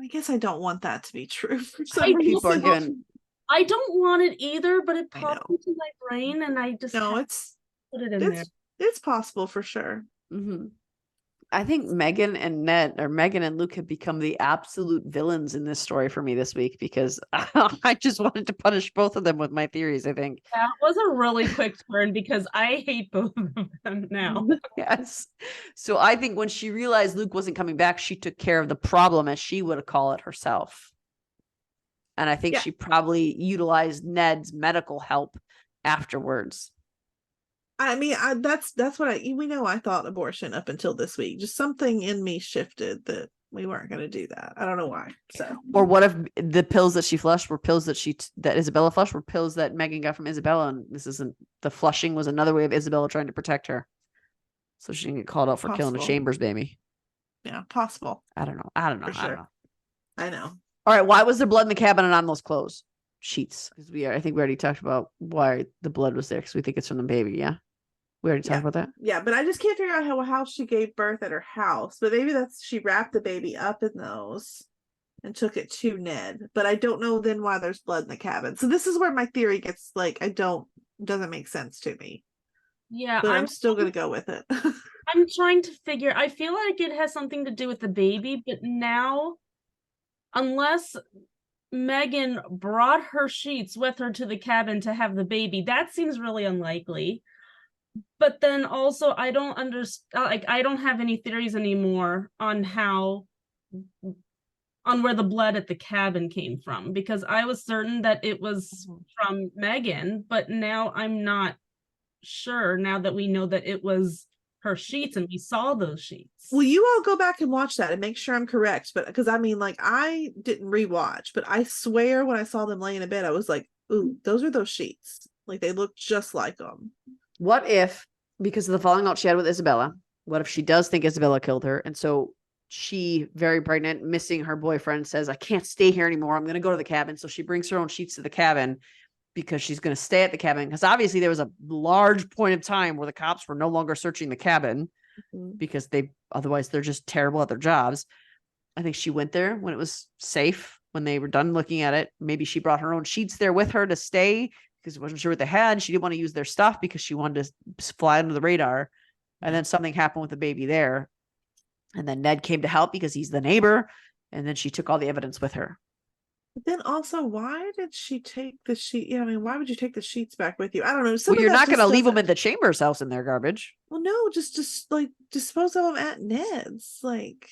S3: I guess I don't want that to be true for some
S2: I
S1: People are
S3: reason.
S1: getting
S2: I don't want it either, but it
S3: I
S2: popped
S3: know.
S2: into my brain and I just put it in there.
S3: It's possible for sure.
S1: Mm-hmm. I think Megan and Luke have become the absolute villains in this story for me this week because I just wanted to punish both of them with my theories, I think.
S2: That was a really quick turn because I hate both of them now.
S1: Yes. So I think when she realized Luke wasn't coming back, she took care of the problem, as she would call it herself. And I think she probably utilized Ned's medical help afterwards.
S3: I mean, that's what we know. I thought abortion up until this week. Just something in me shifted that we weren't going to do that. I don't know why. So,
S1: or what if the pills that she flushed were pills that Isabella flushed were pills that Megan got from Isabella, and the flushing was another way of Isabella trying to protect her, so she didn't get called out for killing a Chambers baby.
S3: Yeah, possible.
S1: I don't know.
S3: For sure. I know.
S1: All right, why was there blood in the cabin and on those clothes sheets? Because I think we already talked about why the blood was there, because we think it's from the baby. Yeah, we already talked about that.
S3: Yeah, but I just can't figure out how she gave birth at her house. But maybe she wrapped the baby up in those and took it to Ned. But I don't know then why there's blood in the cabin. So this is where my theory gets like doesn't make sense to me.
S2: Yeah,
S3: but I'm still gonna go with it.
S2: I'm trying to figure. I feel like it has something to do with the baby, but now, unless Megan brought her sheets with her to the cabin to have the baby, that seems really unlikely. But then also, I don't understand. Like, I don't have any theories anymore on where the blood at the cabin came from, because I was certain that it was from Megan, but now I'm not sure. Now that we know that it was her sheets and we saw those sheets.
S3: Will you all go back and watch that and make sure I'm correct? But because I mean, like, I didn't rewatch, but I swear when I saw them laying in bed, I was like, ooh, those are those sheets. Like, they look just like them.
S1: What if, because of the falling out she had with Isabella, what if she does think Isabella killed her? And so she, very pregnant, missing her boyfriend, says, I can't stay here anymore. I'm going to go to the cabin. So she brings her own sheets to the cabin because she's going to stay at the cabin. Because obviously there was a large point of time where the cops were no longer searching the cabin because they otherwise they're just terrible at their jobs. I think she went there when it was safe, when they were done looking at it. Maybe she brought her own sheets there with her to stay because she wasn't sure what they had. She didn't want to use their stuff because she wanted to fly under the radar. And then something happened with the baby there. And then Ned came to help because he's the neighbor. And then she took all the evidence with her.
S3: But then also, why did she take the sheet? Yeah, I mean, why would you take the sheets back with you? I don't know.
S1: Well, you're not going to leave them in the Chambers house in their garbage.
S3: Well, no, just like dispose of them at Ned's. Like,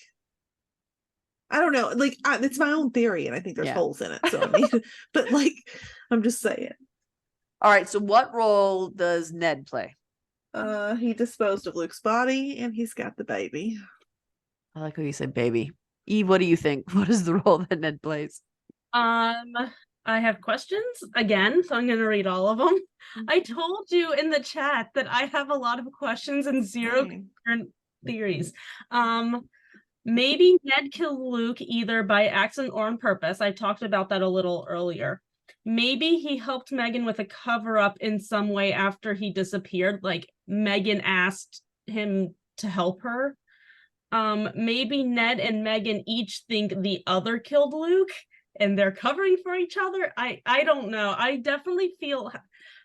S3: I don't know. Like, it's my own theory, and I think there's holes in it. So I mean, but like, I'm just saying.
S1: All right. So, what role does Ned play?
S3: He disposed of Luke's body, and he's got the baby.
S1: I like how you said baby. Eve, what do you think? What is the role that Ned plays?
S2: I have questions again, so I'm going to read all of them. I told you in the chat that I have a lot of questions and zero current theories. Maybe Ned killed Luke either by accident or on purpose. I talked about that a little earlier. Maybe he helped Megan with a cover-up in some way after he disappeared, like Megan asked him to help her. Maybe Ned and Megan each think the other killed Luke and they're covering for each other. I don't know. I definitely feel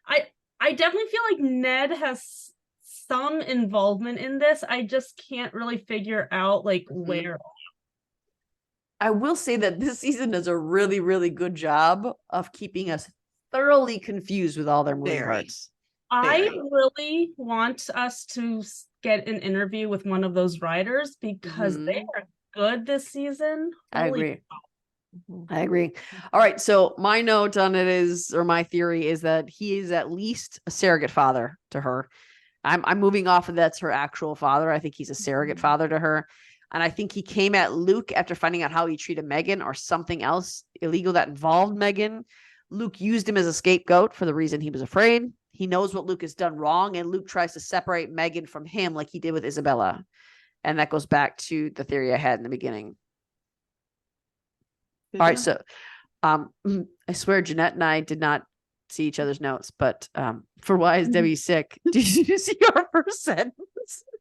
S2: like Ned has some involvement in this. I just can't really figure out like where.
S1: I will say that this season does a really, really good job of keeping us thoroughly confused with all their moving parts.
S2: I really want us to get an interview with one of those writers because they are good this season.
S1: I agree. All right. So my note on it is, or my theory is that he is at least a surrogate father to her. I'm moving off of that's her actual father. I think he's a surrogate father to her. And I think he came at Luke after finding out how he treated Megan or something else illegal that involved Megan. Luke used him as a scapegoat for the reason he was afraid. He knows what Luke has done wrong, and Luke tries to separate Megan from him like he did with Isabella. And that goes back to the theory I had in the beginning. All right, so I swear Jeanette and I did not see each other's notes, but for why is Debbie sick? Did you see our first sentence?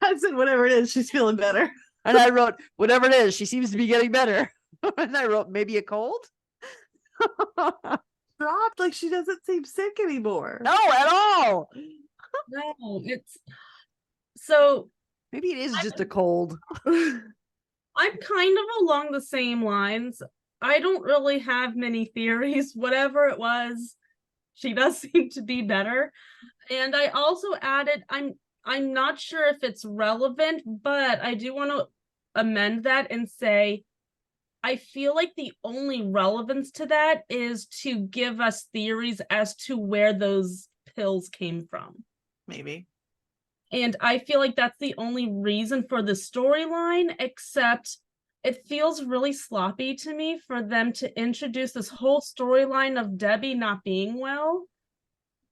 S3: I said, whatever it is, she's feeling better.
S1: And I wrote, whatever it is, she seems to be getting better. And I wrote, maybe a cold?
S3: Dropped, like she doesn't seem sick anymore.
S1: No, at all.
S2: No, it's so
S1: maybe it is just a cold.
S2: I'm kind of along the same lines. I don't really have many theories. Whatever it was, she does seem to be better. And I also added, I'm not sure if it's relevant, but I do want to amend that and say, I feel like the only relevance to that is to give us theories as to where those pills came from.
S3: Maybe.
S2: And I feel like that's the only reason for the storyline, except it feels really sloppy to me for them to introduce this whole storyline of Debbie not being well,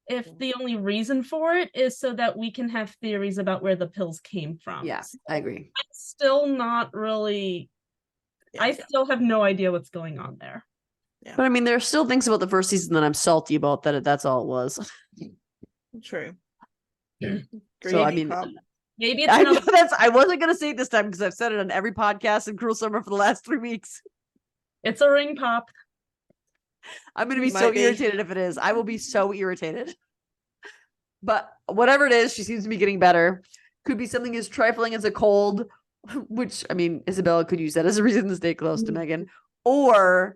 S2: if the only reason for it is so that we can have theories about where the pills came from.
S1: Yeah,
S2: so
S1: I agree.
S2: I'm still not really, I still have no idea what's going on there.
S1: Yeah. But I mean, there are still things about the first season that I'm salty about, that's all it was.
S3: True.
S1: So I mean,
S2: maybe it's another...
S1: I wasn't going to say it this time because I've said it on every podcast in Cruel Summer for the last 3 weeks.
S2: It's a ring pop.
S1: I'm going to be so irritated if it is. I will be so irritated. But whatever it is, she seems to be getting better. Could be something as trifling as a cold, which, I mean, Isabella could use that as a reason to stay close to Megan. Or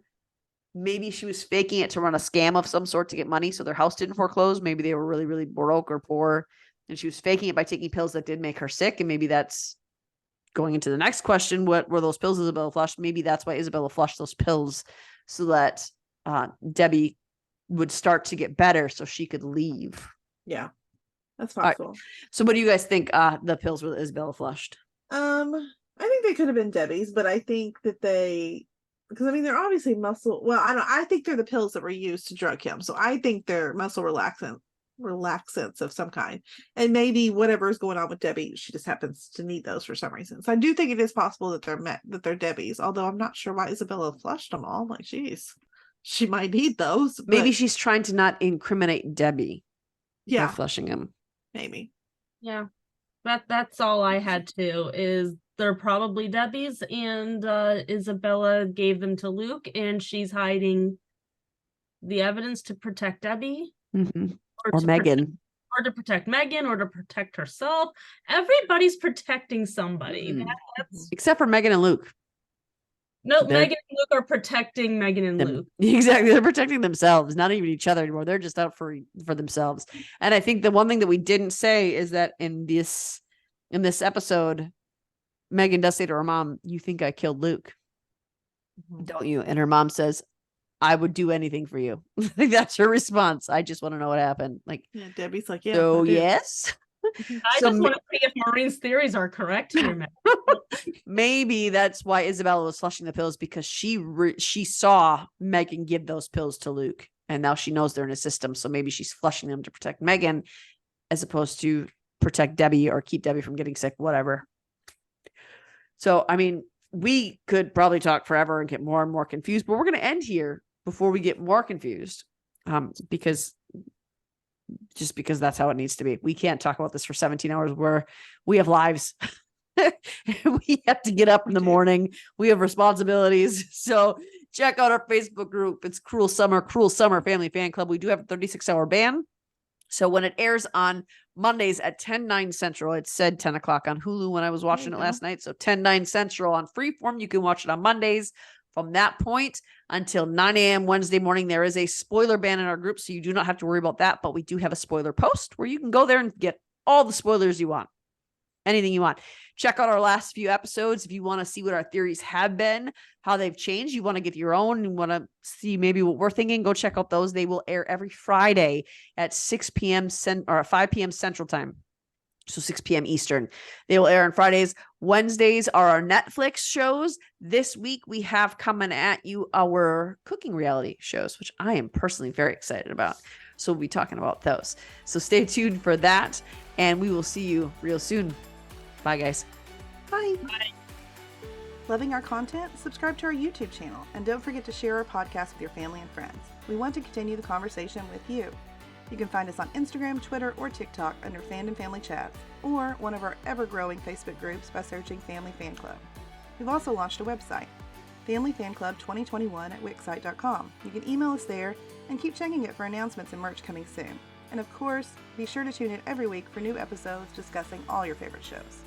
S1: maybe she was faking it to run a scam of some sort to get money so their house didn't foreclose. Maybe they were really, really broke or poor. And she was faking it by taking pills that did make her sick. And maybe that's going into the next question. What were those pills Isabella flushed? Maybe that's why Isabella flushed those pills so that Debbie would start to get better so she could leave.
S3: Yeah, that's possible.
S1: Right. So what do you guys think the pills were Isabella flushed?
S3: I think they could have been Debbie's, but I think that because I mean, they're obviously muscle. Well, I think they're the pills that were used to drug him. So I think they're muscle relaxants of some kind. And maybe whatever is going on with Debbie, she just happens to need those for some reason. So I do think it is possible that they're Debbie's, although I'm not sure why Isabella flushed them all. Like, geez, she might need those.
S1: Maybe she's trying to not incriminate Debbie.
S3: Yeah.
S1: By flushing him.
S3: Maybe.
S2: Yeah. That's all I had too, is they're probably Debbie's, and Isabella gave them to Luke, and she's hiding the evidence to protect Debbie
S1: Or Megan.
S2: or to protect Megan, or to protect herself. Everybody's protecting somebody.
S1: Except for Megan and Luke.
S2: No,
S1: They're-
S2: Megan and Luke are protecting Megan and
S1: them.
S2: Luke.
S1: Exactly. They're protecting themselves, not even each other anymore. They're just out for themselves. And I think the one thing that we didn't say is that in this episode, Megan does say to her mom, "You think I killed Luke, don't you?" And her mom says, "I would do anything for you." Like that's her response. I just want to know what happened. Like,
S3: Yeah, Debbie's like, yeah.
S1: so
S3: I do.
S1: yes.
S2: I
S1: So
S2: just want to see if Maureen's theories are correct here, man.
S1: Maybe that's why Isabella was flushing the pills, because she saw Megan give those pills to Luke, and now she knows they're in his system. So maybe she's flushing them to protect Megan, as opposed to protect Debbie or keep Debbie from getting sick, whatever. So, I mean, we could probably talk forever and get more and more confused, but we're going to end here before we get more confused, because that's how it needs to be. We can't talk about this for 17 hours where we have lives. We have to get up in the morning. We have responsibilities. So check out our Facebook group. It's Cruel Summer Family Fan Club. We do have a 36-hour ban. So when it airs on Mondays at 10/9 Central, it said 10 o'clock on Hulu when I was watching it last night. So 10/9 Central on Freeform. You can watch it on Mondays. From that point until 9 a.m. Wednesday morning, there is a spoiler ban in our group, so you do not have to worry about that. But we do have a spoiler post where you can go there and get all the spoilers you want. Anything you want. Check out our last few episodes if you want to see what our theories have been, how they've changed. You want to get your own, you want to see maybe what we're thinking, go check out those. They will air every Friday at 6 p.m. or 5 p.m. Central Time. So 6 p.m. Eastern. They will air on Fridays. Wednesdays are our Netflix shows. This week we have coming at you our cooking reality shows, which I am personally very excited about. So we'll be talking about those. So stay tuned for that, and we will see you real soon. Bye, guys.
S3: Bye. Loving our content? Subscribe to our YouTube channel, and don't forget to share our podcast with your family and friends. We want to continue the conversation with you. You can find us on Instagram, Twitter, or TikTok under Fandom Family Chats, or one of our ever-growing Facebook groups by searching Family Fan Club. We've also launched a website, Family Fan Club 2021 at wixsite.com. You can email us there and keep checking it for announcements and merch coming soon. And of course, be sure to tune in every week for new episodes discussing all your favorite shows.